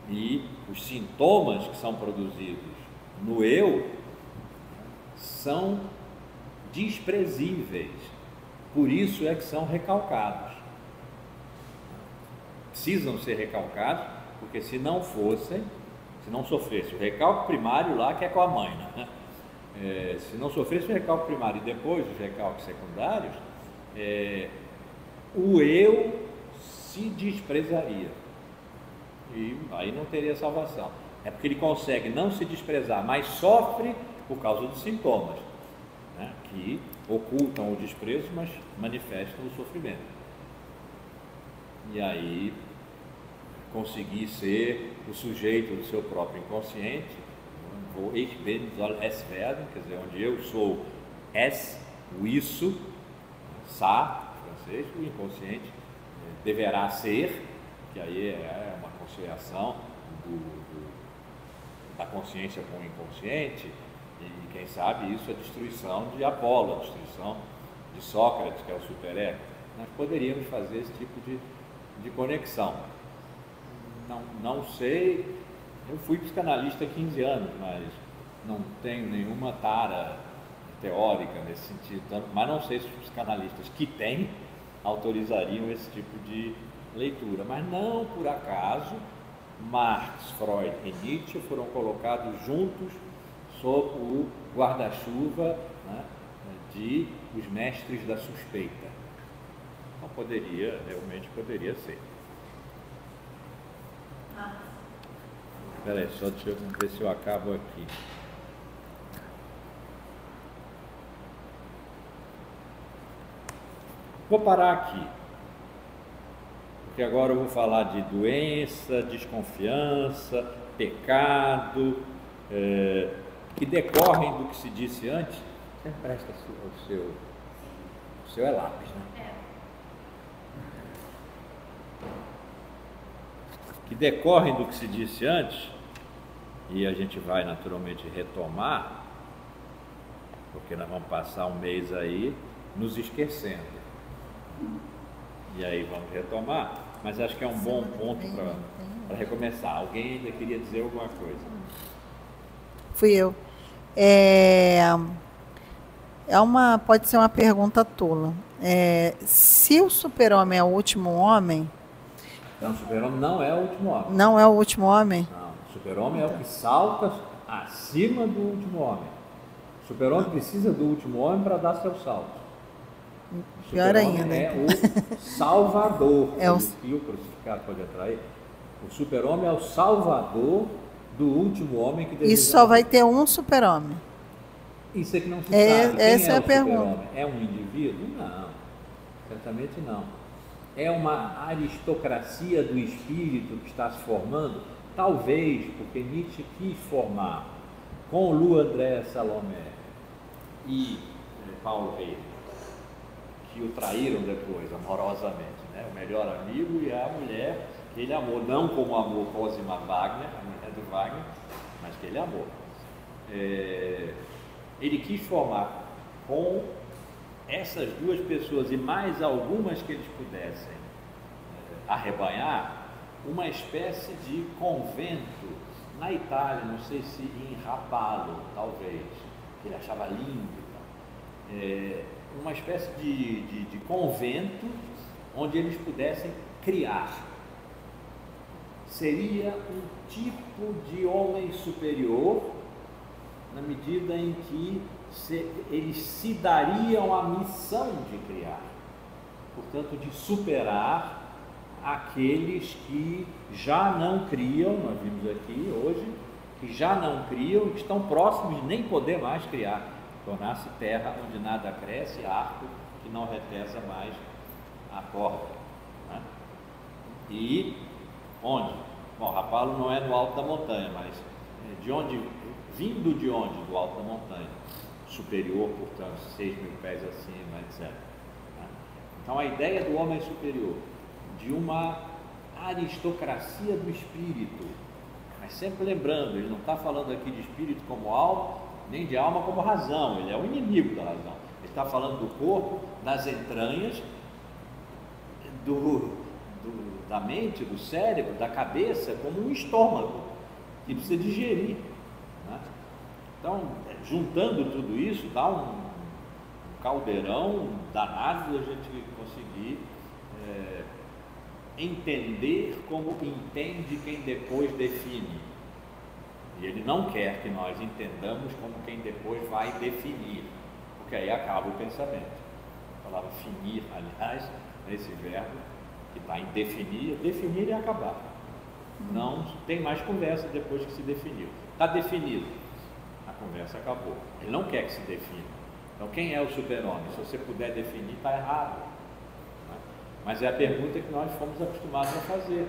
E os sintomas que são produzidos no eu são desprezíveis. Por isso é que são recalcados. Precisam ser recalcados, porque se não fossem, se não sofresse o recalque primário lá, que é com a mãe, né? Se não sofresse o recalque primário e depois os recalques secundários, o eu se desprezaria. E aí não teria salvação. É porque ele consegue não se desprezar, mas sofre por causa dos sintomas, né, que ocultam o desprezo, mas manifestam o sofrimento. E aí conseguir ser o sujeito do seu próprio inconsciente, o Ich bin soll es werden, quer dizer, onde eu sou es, o isso, sa, francês, o inconsciente deverá ser, que aí é uma conciliação da consciência com o inconsciente, e quem sabe isso é a destruição de Apolo, a destruição de Sócrates, que é o superego. Nós poderíamos fazer esse tipo de conexão. Não sei, eu fui psicanalista há 15 anos, mas não tenho nenhuma tara teórica nesse sentido, mas não sei se os psicanalistas que têm autorizariam esse tipo de leitura. Mas não por acaso Marx, Freud e Nietzsche foram colocados juntos sob o guarda-chuva, né, de os mestres da suspeita. Então realmente poderia ser. Espera aí, só deixa eu ver se eu acabo aqui. Vou parar aqui, porque agora eu vou falar de doença, desconfiança, pecado, que decorrem do que se disse antes. Você presta o seu é lápis, né? Que decorrem do que se disse antes, e a gente vai naturalmente retomar, porque nós vamos passar um mês aí nos esquecendo. E aí vamos retomar, mas acho que é um bom ponto para recomeçar. Alguém ainda queria dizer alguma coisa? Fui eu. Pode ser uma pergunta tola. Se o super-homem é o último homem... Não, o super-homem não é o último homem. Não é o último homem? Não, o super-homem é o que salta acima do último homem. O super-homem precisa do último homem para dar seu salto. Pior ainda. É o salvador. E o crucificado pode entrar aí. O super-homem é o salvador do último homem que deseja. E só vai ter um super-homem. Isso é que não se sabe. Essa é a pergunta. É um indivíduo? Não, certamente não. É uma aristocracia do espírito que está se formando? Talvez, porque Nietzsche quis formar com Lu André Salomé e Paulo Freire, que o traíram depois, amorosamente, né? O melhor amigo e a mulher que ele amou, não como amou Cosima Wagner, a mulher do Wagner, mas que ele amou. Ele quis formar com essas duas pessoas e mais algumas que eles pudessem arrebanhar, uma espécie de convento na Itália, não sei se em Rapallo, talvez, que ele achava lindo. Uma espécie de convento onde eles pudessem criar. Seria um tipo de homem superior, na medida em que eles se dariam a missão de criar, portanto, de superar aqueles que já não criam, nós vimos aqui hoje, que já não criam e que estão próximos de nem poder mais criar, tornar-se terra onde nada cresce, arco que não retesa mais a corda, né? E onde? Bom, Rapallo não é no alto da montanha, mas de onde, vindo de onde? Do alto da montanha, superior, portanto, 6.000 pés acima, etc. Então a ideia do homem superior, de uma aristocracia do espírito, mas sempre lembrando, ele não está falando aqui de espírito como alma, nem de alma como razão, ele é o inimigo da razão. Ele está falando do corpo, das entranhas, da mente, do cérebro, da cabeça, como um estômago que precisa digerir, né? Então, juntando tudo isso, dá um caldeirão danado da gente conseguir entender como entende quem depois define. E ele não quer que nós entendamos como quem depois vai definir, porque aí acaba o pensamento. A palavra finir, aliás, nesse verbo que está em definir e acabar. Não tem mais conversa depois que se definiu. Está definido, a conversa acabou. Ele não quer que se defina. Então, quem é o super-homem? Se você puder definir, está errado. Mas é a pergunta que nós fomos acostumados a fazer.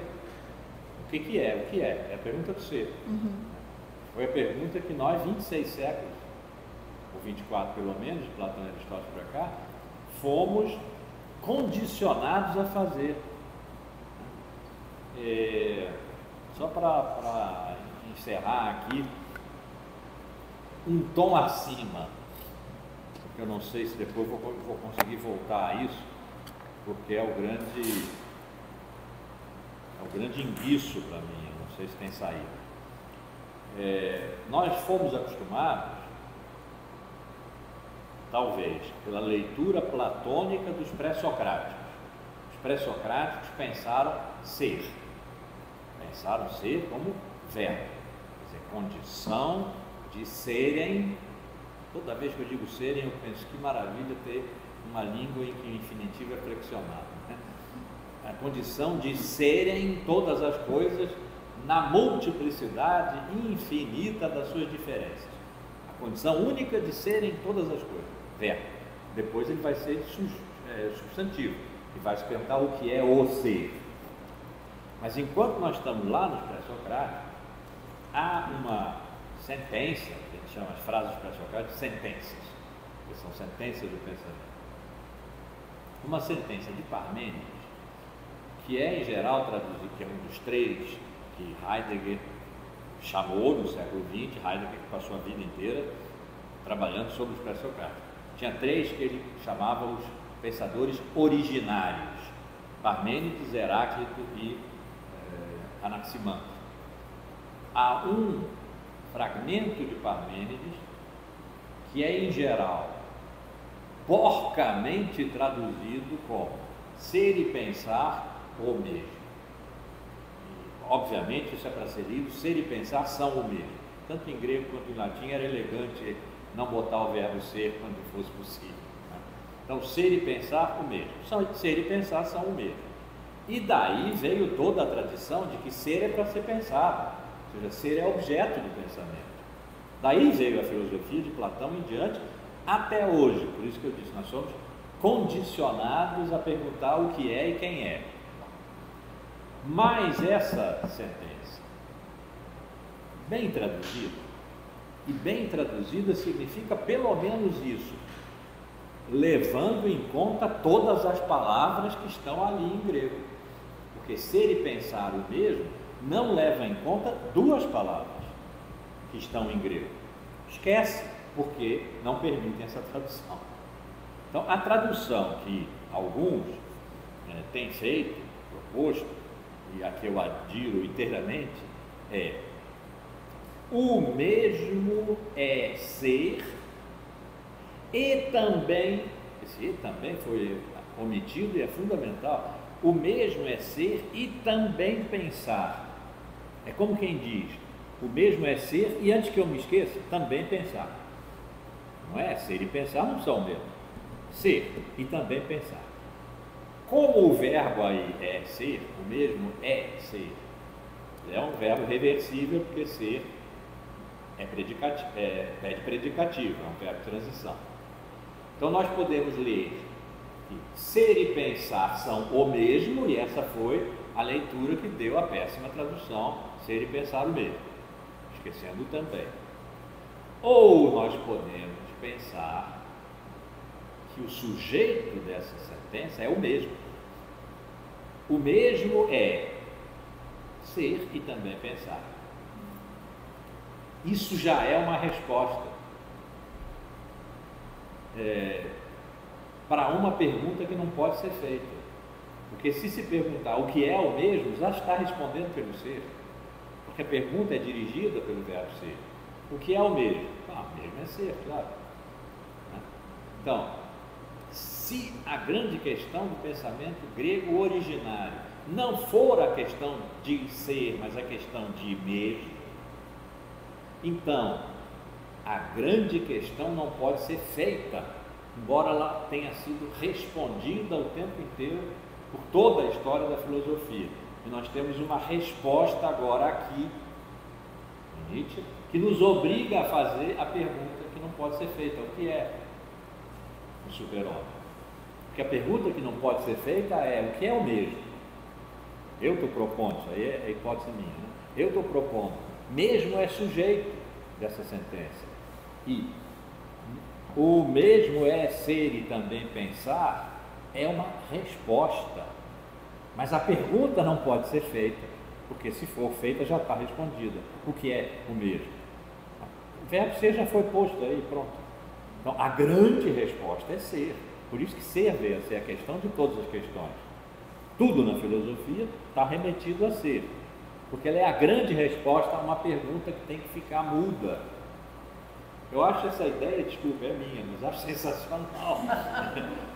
O que é? O que é? É a pergunta do ser. Foi a pergunta que nós, 26 séculos, ou 24 pelo menos, de Platão e Aristóteles para cá, fomos condicionados a fazer. Só para encerrar aqui, um tom acima, porque eu não sei se depois vou conseguir voltar a isso, porque é o grande enguiço para mim, eu não sei se tem saída. Nós fomos acostumados, talvez, pela leitura platônica dos pré-socráticos. Os pré-socráticos pensaram ser como verbo, quer dizer, condição de serem. Toda vez que eu digo serem, eu penso que maravilha ter uma língua em que o infinitivo é flexionado, né? A condição de serem todas as coisas na multiplicidade infinita das suas diferenças. A condição única de serem todas as coisas, verbo. Depois ele vai ser substantivo, e vai se perguntar o que é o ser. Mas enquanto nós estamos lá nos pré-socráticos, há uma sentença, que a gente chama as frases pré-socráticas de sentenças, que são sentenças do pensamento. Uma sentença de Parmênides, que é em geral traduzido, que é um dos três que Heidegger chamou no século XX, Heidegger que passou a vida inteira trabalhando sobre os pré-socráticos. Tinha três que ele chamava os pensadores originários: Parmênides, Heráclito e Anaximandro. Há um fragmento de Parmênides que é em geral porcamente traduzido como ser e pensar o mesmo. Obviamente, isso é para ser lido, ser e pensar são o mesmo. Tanto em grego quanto em latim era elegante não botar o verbo ser quando fosse possível, né? Então, ser e pensar o mesmo. Ser e pensar são o mesmo. E daí veio toda a tradição de que ser é para ser pensado, ou seja, ser é objeto do pensamento. Daí veio a filosofia de Platão em diante, até hoje. Por isso que eu disse, nós somos condicionados a perguntar o que é e quem é. Mas essa sentença, bem traduzida significa pelo menos isso, levando em conta todas as palavras que estão ali em grego, porque ser e pensar o mesmo não leva em conta duas palavras que estão em grego. Esquece, porque não permitem essa tradução. Então, a tradução que alguns têm feito, proposto, e a que eu adiro inteiramente, é: o mesmo é ser e também, esse e também foi omitido e é fundamental, o mesmo é ser e também pensar. É como quem diz, o mesmo é ser e, antes que eu me esqueça, também pensar. Não é? Ser e pensar não são o mesmo. Ser e também pensar. Como o verbo aí é ser, o mesmo é ser. É um verbo reversível, porque ser é predicativo, é um verbo de transição. Então nós podemos ler que ser e pensar são o mesmo, e essa foi a leitura que deu a péssima tradução, ser e pensar o mesmo, esquecendo também. Ou nós podemos pensar que o sujeito dessa sentença é o mesmo. O mesmo é ser e também pensar. Isso já é uma resposta para uma pergunta que não pode ser feita. Porque se perguntar o que é o mesmo, já está respondendo pelo ser. Porque a pergunta é dirigida pelo verbo ser. O que é o mesmo? O mesmo é ser, claro. Então, se a grande questão do pensamento grego originário não for a questão de ser, mas a questão de mesmo, então a grande questão não pode ser feita, embora ela tenha sido respondida o tempo inteiro por toda a história da filosofia. E nós temos uma resposta agora aqui, em Nietzsche, que nos obriga a fazer a pergunta que não pode ser feita: o que é o super-homem? Porque a pergunta que não pode ser feita é: o que é o mesmo? Eu estou propondo, isso aí é a hipótese minha, né? Eu estou propondo, mesmo é sujeito dessa sentença. E o mesmo é ser e também pensar é uma resposta, mas a pergunta não pode ser feita, porque se for feita já está respondida. O que é o mesmo? O verbo ser já foi posto aí, pronto. Então a grande resposta é ser. Por isso que ser veio a ser a questão de todas as questões. Tudo na filosofia está remetido a ser, porque ela é a grande resposta a uma pergunta que tem que ficar muda. Eu acho essa ideia, desculpa, é minha, mas acho sensacional,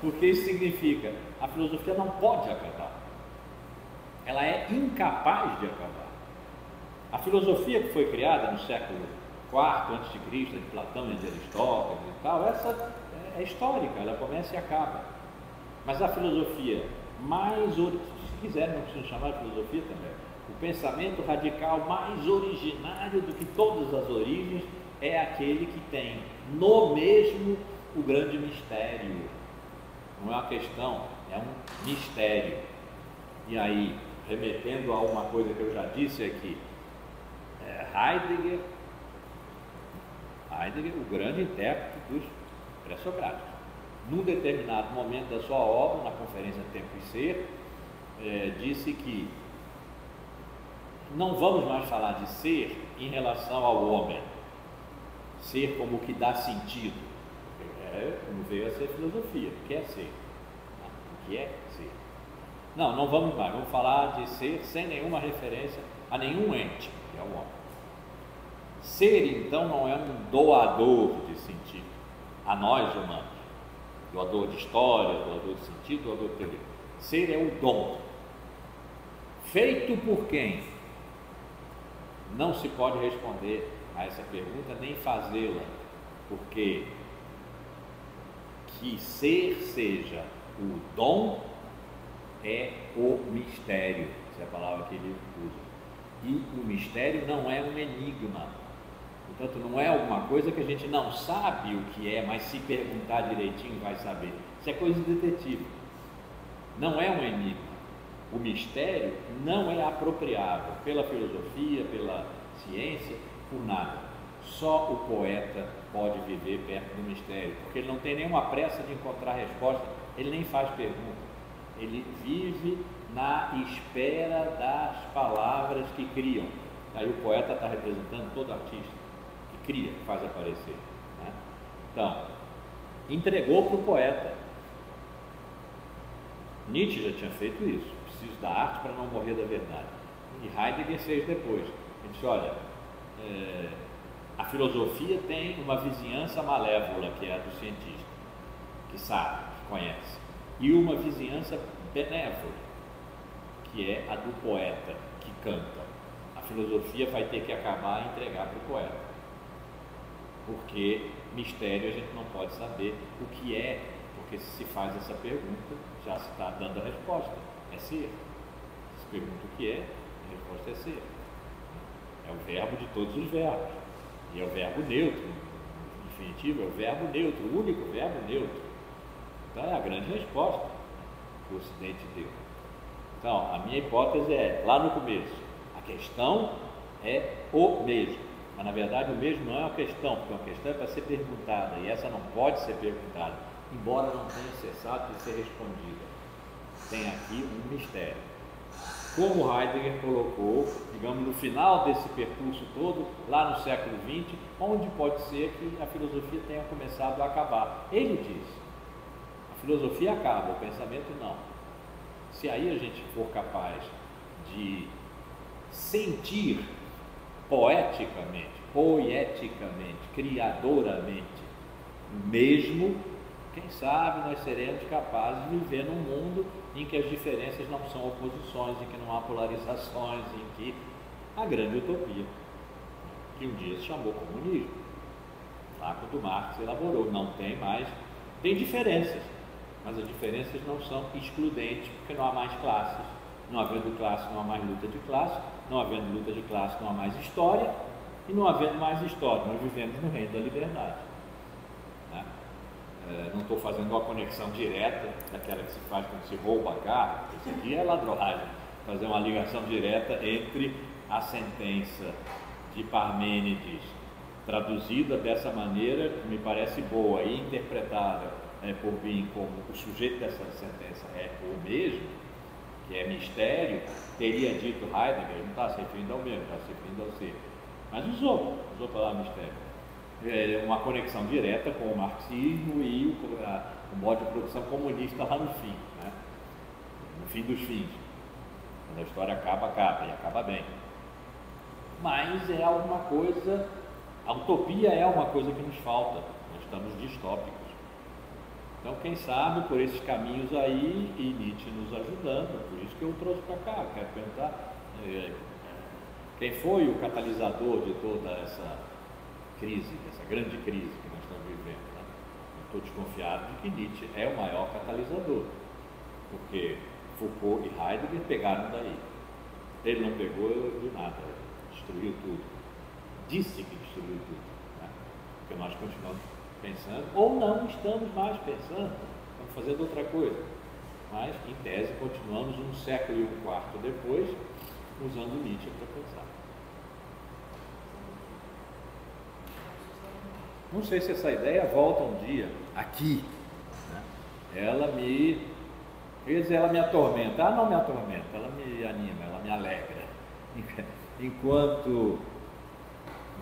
porque isso significa: a filosofia não pode acabar, ela é incapaz de acabar. A filosofia que foi criada no século IV a.C., de Platão e de Aristóteles e tal, essa é histórica, ela começa e acaba. Mas a filosofia mais, se quiserem, não precisam chamar de filosofia também, o pensamento radical mais originário do que todas as origens é aquele que tem no mesmo o grande mistério. Não é uma questão, é um mistério. E aí, remetendo a uma coisa que eu já disse aqui, Heidegger, o grande intérprete dos pré-socráticos, num determinado momento da sua obra, na Conferência Tempo e Ser, disse que não vamos mais falar de ser em relação ao homem, ser como o que dá sentido, como veio a ser filosofia, o que é ser, o que é ser. Não vamos mais, vamos falar de ser sem nenhuma referência a nenhum ente, que é o homem. Ser, então, não é um doador de sentido a nós humanos, doador de história, doador de sentido, doador de teoria. Ser é o dom. Feito por quem? Não se pode responder a essa pergunta, nem fazê-la, porque que ser seja o dom é o mistério, essa é a palavra que ele usa. E o mistério não é um enigma, portanto não é alguma coisa que a gente não sabe o que é, mas se perguntar direitinho vai saber. Isso é coisa de detetive, não é um enigma. O mistério não é apropriável pela filosofia, pela ciência, por nada. Só o poeta pode viver perto do mistério, porque ele não tem nenhuma pressa de encontrar resposta, ele nem faz pergunta, ele vive na espera das palavras que criam. Aí o poeta está representando todo artista que cria, que faz aparecer, né? Então, entregou para o poeta. Nietzsche já tinha feito isso: preciso da arte para não morrer da verdade. E Heidegger fez depois. Ele disse: olha, a filosofia tem uma vizinhança malévola, que é a do cientista, que sabe, que conhece, e uma vizinhança benévola, que é a do poeta, que canta. A filosofia vai ter que acabar e entregar para o poeta, porque mistério a gente não pode saber o que é, porque se faz essa pergunta, já se está dando a resposta: é ser. Se pergunta o que é, a resposta é ser. É o verbo de todos os verbos, e é o verbo neutro, infinitivo, é o verbo neutro, o único verbo neutro. Então é a grande resposta que o Ocidente deu. Então, a minha hipótese é, lá no começo, a questão é o mesmo, mas na verdade o mesmo não é uma questão, porque uma questão é para ser perguntada, e essa não pode ser perguntada, embora não tenha cessado de ser respondida. Tem aqui um mistério. Como Heidegger colocou, digamos, no final desse percurso todo, lá no século XX, onde pode ser que a filosofia tenha começado a acabar. Ele diz: a filosofia acaba, o pensamento não. Se aí a gente for capaz de sentir poeticamente, criadoramente, mesmo, quem sabe nós seremos capazes de viver num mundo em que as diferenças não são oposições, em que não há polarizações, em que a grande utopia, que um dia se chamou comunismo, lá quando Marx elaborou, não tem mais, tem diferenças, mas as diferenças não são excludentes, porque não há mais classes, não havendo classe não há mais luta de classe, não havendo luta de classe não há mais história, e não havendo mais história, nós vivemos no reino da liberdade. Né? Não estou fazendo uma conexão direta daquela que se faz quando se rouba carro, isso aqui é ladroagem, fazer uma ligação direta entre a sentença de Parmênides, traduzida dessa maneira, que me parece boa, e interpretada por mim como o sujeito dessa sentença é o mesmo, que é mistério, teria dito Heidegger, não está se referindo ao mesmo, está se referindo ao ser, mas usou a palavra mistério. É uma conexão direta com o marxismo e o modo de produção comunista lá no fim, né? No fim dos fins. Quando a história acaba e acaba bem. Mas é alguma coisa, a utopia é uma coisa que nos falta, nós estamos distópicos. Então, quem sabe, por esses caminhos aí, e Nietzsche nos ajudando, por isso que eu trouxe para cá, quero perguntar quem foi o catalisador de toda essa crise, essa grande crise que nós estamos vivendo. Né? Eu estou desconfiado de que Nietzsche é o maior catalisador, porque Foucault e Heidegger pegaram daí. Ele não pegou de nada, destruiu tudo. Disse que destruiu tudo, né? Porque nós continuamos pensando, ou não estamos mais pensando, estamos fazendo outra coisa. Mas, em tese, continuamos um século e um quarto depois, usando Nietzsche para pensar. Não sei se essa ideia volta um dia aqui, né? Ela me atormenta. Não me atormenta, ela me anima, ela me alegra. Enquanto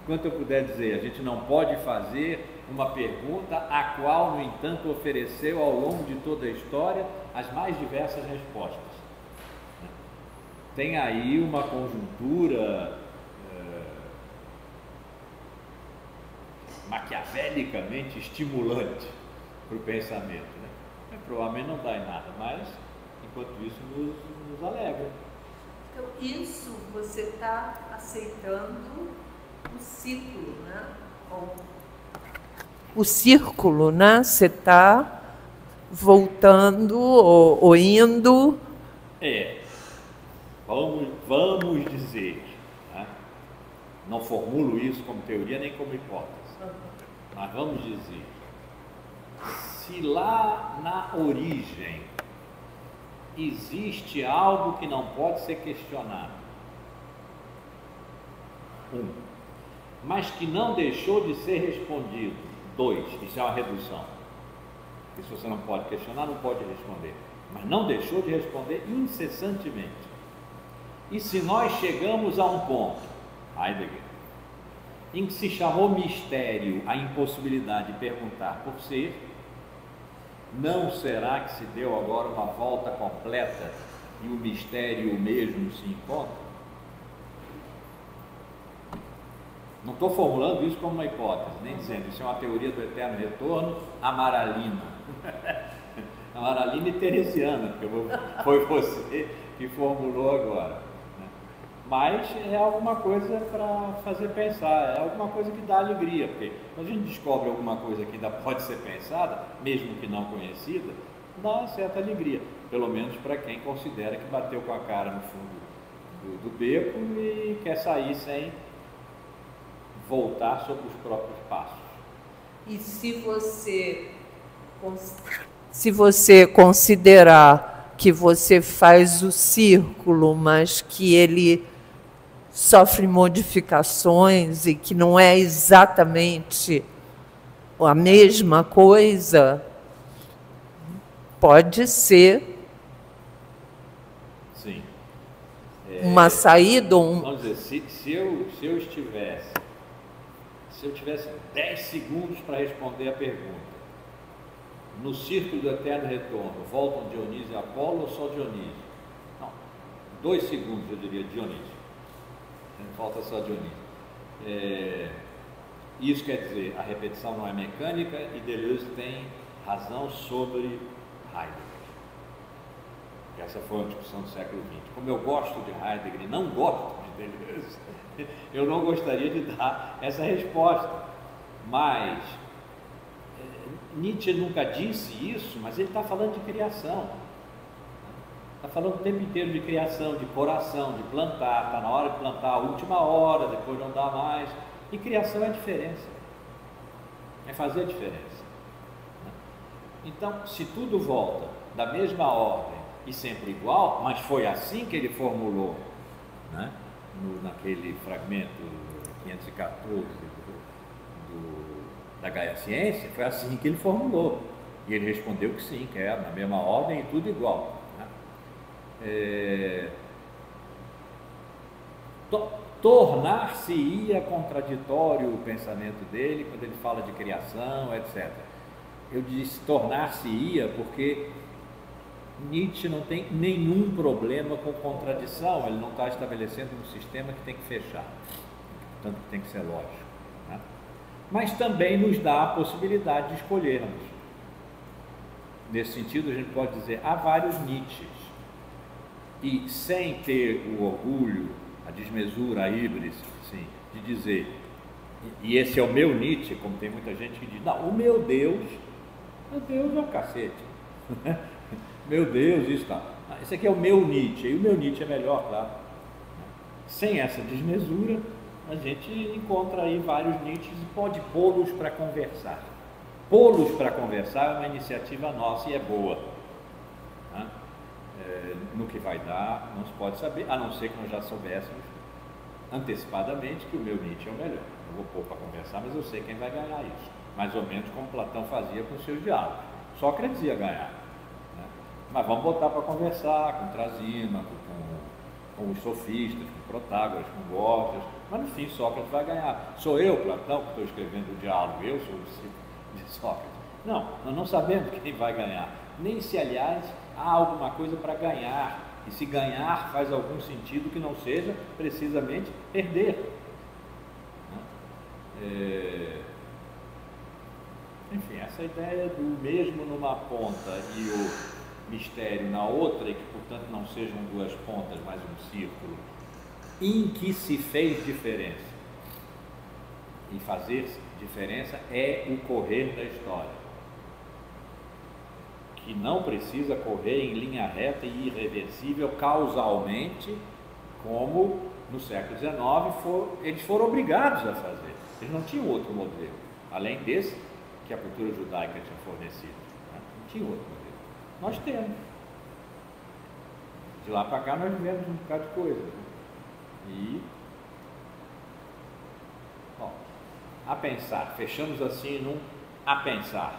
eu puder dizer, a gente não pode fazer uma pergunta a qual, no entanto, ofereceu ao longo de toda a história as mais diversas respostas. Tem aí uma conjuntura maquiavelicamente estimulante para o pensamento, né? Provavelmente não dá em nada, mas enquanto isso nos alegra. Então, isso você está aceitando o ciclo, né? O círculo, né? Você está voltando ou indo. Vamos dizer, né? Não formulo isso como teoria nem como hipótese, mas vamos dizer, se lá na origem existe algo que não pode ser questionado, mas que não deixou de ser respondido, 2, isso é uma redução, porque se você não pode questionar, não pode responder, mas não deixou de responder incessantemente. E se nós chegamos a um ponto, Heidegger, em que se chamou mistério a impossibilidade de perguntar por ser, não será que se deu agora uma volta completa e o mistério mesmo se encontra? Não estou formulando isso como uma hipótese, nem dizendo isso é uma teoria do eterno retorno amaralina. Amaralina e teresiana, porque foi você que formulou agora. Mas é alguma coisa para fazer pensar, é alguma coisa que dá alegria, porque quando a gente descobre alguma coisa que ainda pode ser pensada, mesmo que não conhecida, dá uma certa alegria, pelo menos para quem considera que bateu com a cara no fundo do beco e quer sair sem voltar sobre os próprios passos. E se você considerar que você faz o círculo, mas que ele sofre modificações e que não é exatamente a mesma coisa, pode ser sim. Uma saída. Vamos dizer, se eu tivesse 10 segundos para responder a pergunta, no círculo do eterno retorno, voltam Dionísio e Apolo ou só Dionísio? Não, 2 segundos eu diria Dionísio, falta só Dionísio. Isso quer dizer, a repetição não é mecânica e Deleuze tem razão sobre Heidegger. Essa foi uma discussão do século XX. Como eu gosto de Heidegger e não gosto de Deleuze, eu não gostaria de dar essa resposta. Mas Nietzsche nunca disse isso, mas ele está falando de criação. Está falando o tempo inteiro de criação, de coração, de plantar. Está na hora de plantar a última hora, depois não dá mais. E criação é diferença. É fazer a diferença. Então, se tudo volta da mesma ordem e sempre igual, mas foi assim que ele formulou, né? Naquele fragmento 514 da Gaia Ciência, foi assim que ele formulou. E ele respondeu que sim, que era na mesma ordem e tudo igual. Né? Tornar-se-ia contraditório o pensamento dele quando ele fala de criação, etc. Eu disse tornar-se-ia porque Nietzsche não tem nenhum problema com contradição, ele não está estabelecendo um sistema que tem que fechar, portanto que tem que ser lógico, né? Mas também nos dá a possibilidade de escolhermos. Nesse sentido, a gente pode dizer, há vários Nietzsches, e sem ter o orgulho, a desmesura, a híbris, assim, de dizer, e esse é o meu Nietzsche, como tem muita gente que diz, não, o meu Deus é um cacete, meu Deus, isso está. Esse aqui é o meu Nietzsche, e o meu Nietzsche é melhor, claro. Sem essa desmesura, a gente encontra aí vários Nietzsches e pode pô-los para conversar. Pô-los para conversar é uma iniciativa nossa e é boa. Né? No que vai dar, não se pode saber, a não ser que nós já soubéssemos antecipadamente que o meu Nietzsche é o melhor. Eu vou pôr para conversar, mas eu sei quem vai ganhar isso. Mais ou menos como Platão fazia com seus diálogos. Sócrates ia ganhar. Mas vamos botar para conversar com Trasímaco, com os sofistas, com Protágoras, com Gorgias, mas no fim Sócrates vai ganhar. Sou eu, Platão, que estou escrevendo o diálogo, eu sou o discípulo de Sócrates. Não, nós não sabemos quem vai ganhar, nem se, aliás, há alguma coisa para ganhar, e se ganhar faz algum sentido que não seja precisamente perder. Enfim, essa ideia do mesmo numa ponta e o mistério na outra, e que portanto não sejam 2 pontas, mas um círculo, em que se fez diferença. E fazer diferença é o correr da história, que não precisa correr em linha reta e irreversível causalmente, como no século XIX eles foram obrigados a fazer. Eles não tinham outro modelo, além desse que a cultura judaica tinha fornecido. Né? Não tinha outro modelo. Nós temos. De lá para cá nós vivemos um bocado de coisa. E, bom, a pensar. Fechamos assim num a pensar.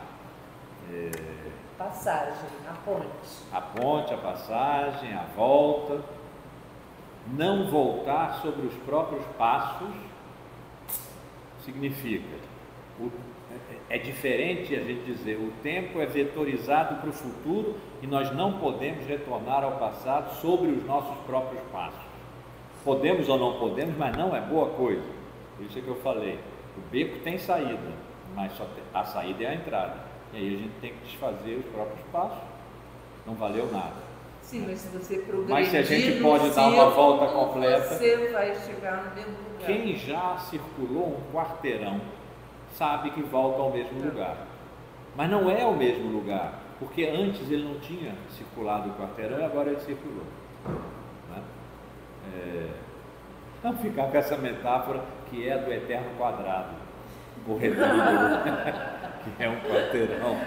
Passagem, a ponte. A ponte, a passagem, a volta. Não voltar sobre os próprios passos significa... É diferente a gente dizer, o tempo é vetorizado para o futuro e nós não podemos retornar ao passado sobre os nossos próprios passos. Podemos ou não podemos, mas não é boa coisa. Isso é que eu falei. O beco tem saída, mas só a saída é a entrada. E aí a gente tem que desfazer os próprios passos. Não valeu nada. Sim, mas se você progredir, mas se a gente pode dar uma volta completa, você vai chegar no mesmo lugar. Quem já circulou um quarteirão sabe que volta ao mesmo lugar, mas não é o mesmo lugar, porque antes ele não tinha circulado o quarteirão e agora ele circulou, né? Vamos ficar com essa metáfora que é do eterno quadrado, o retângulo, que é um quarteirão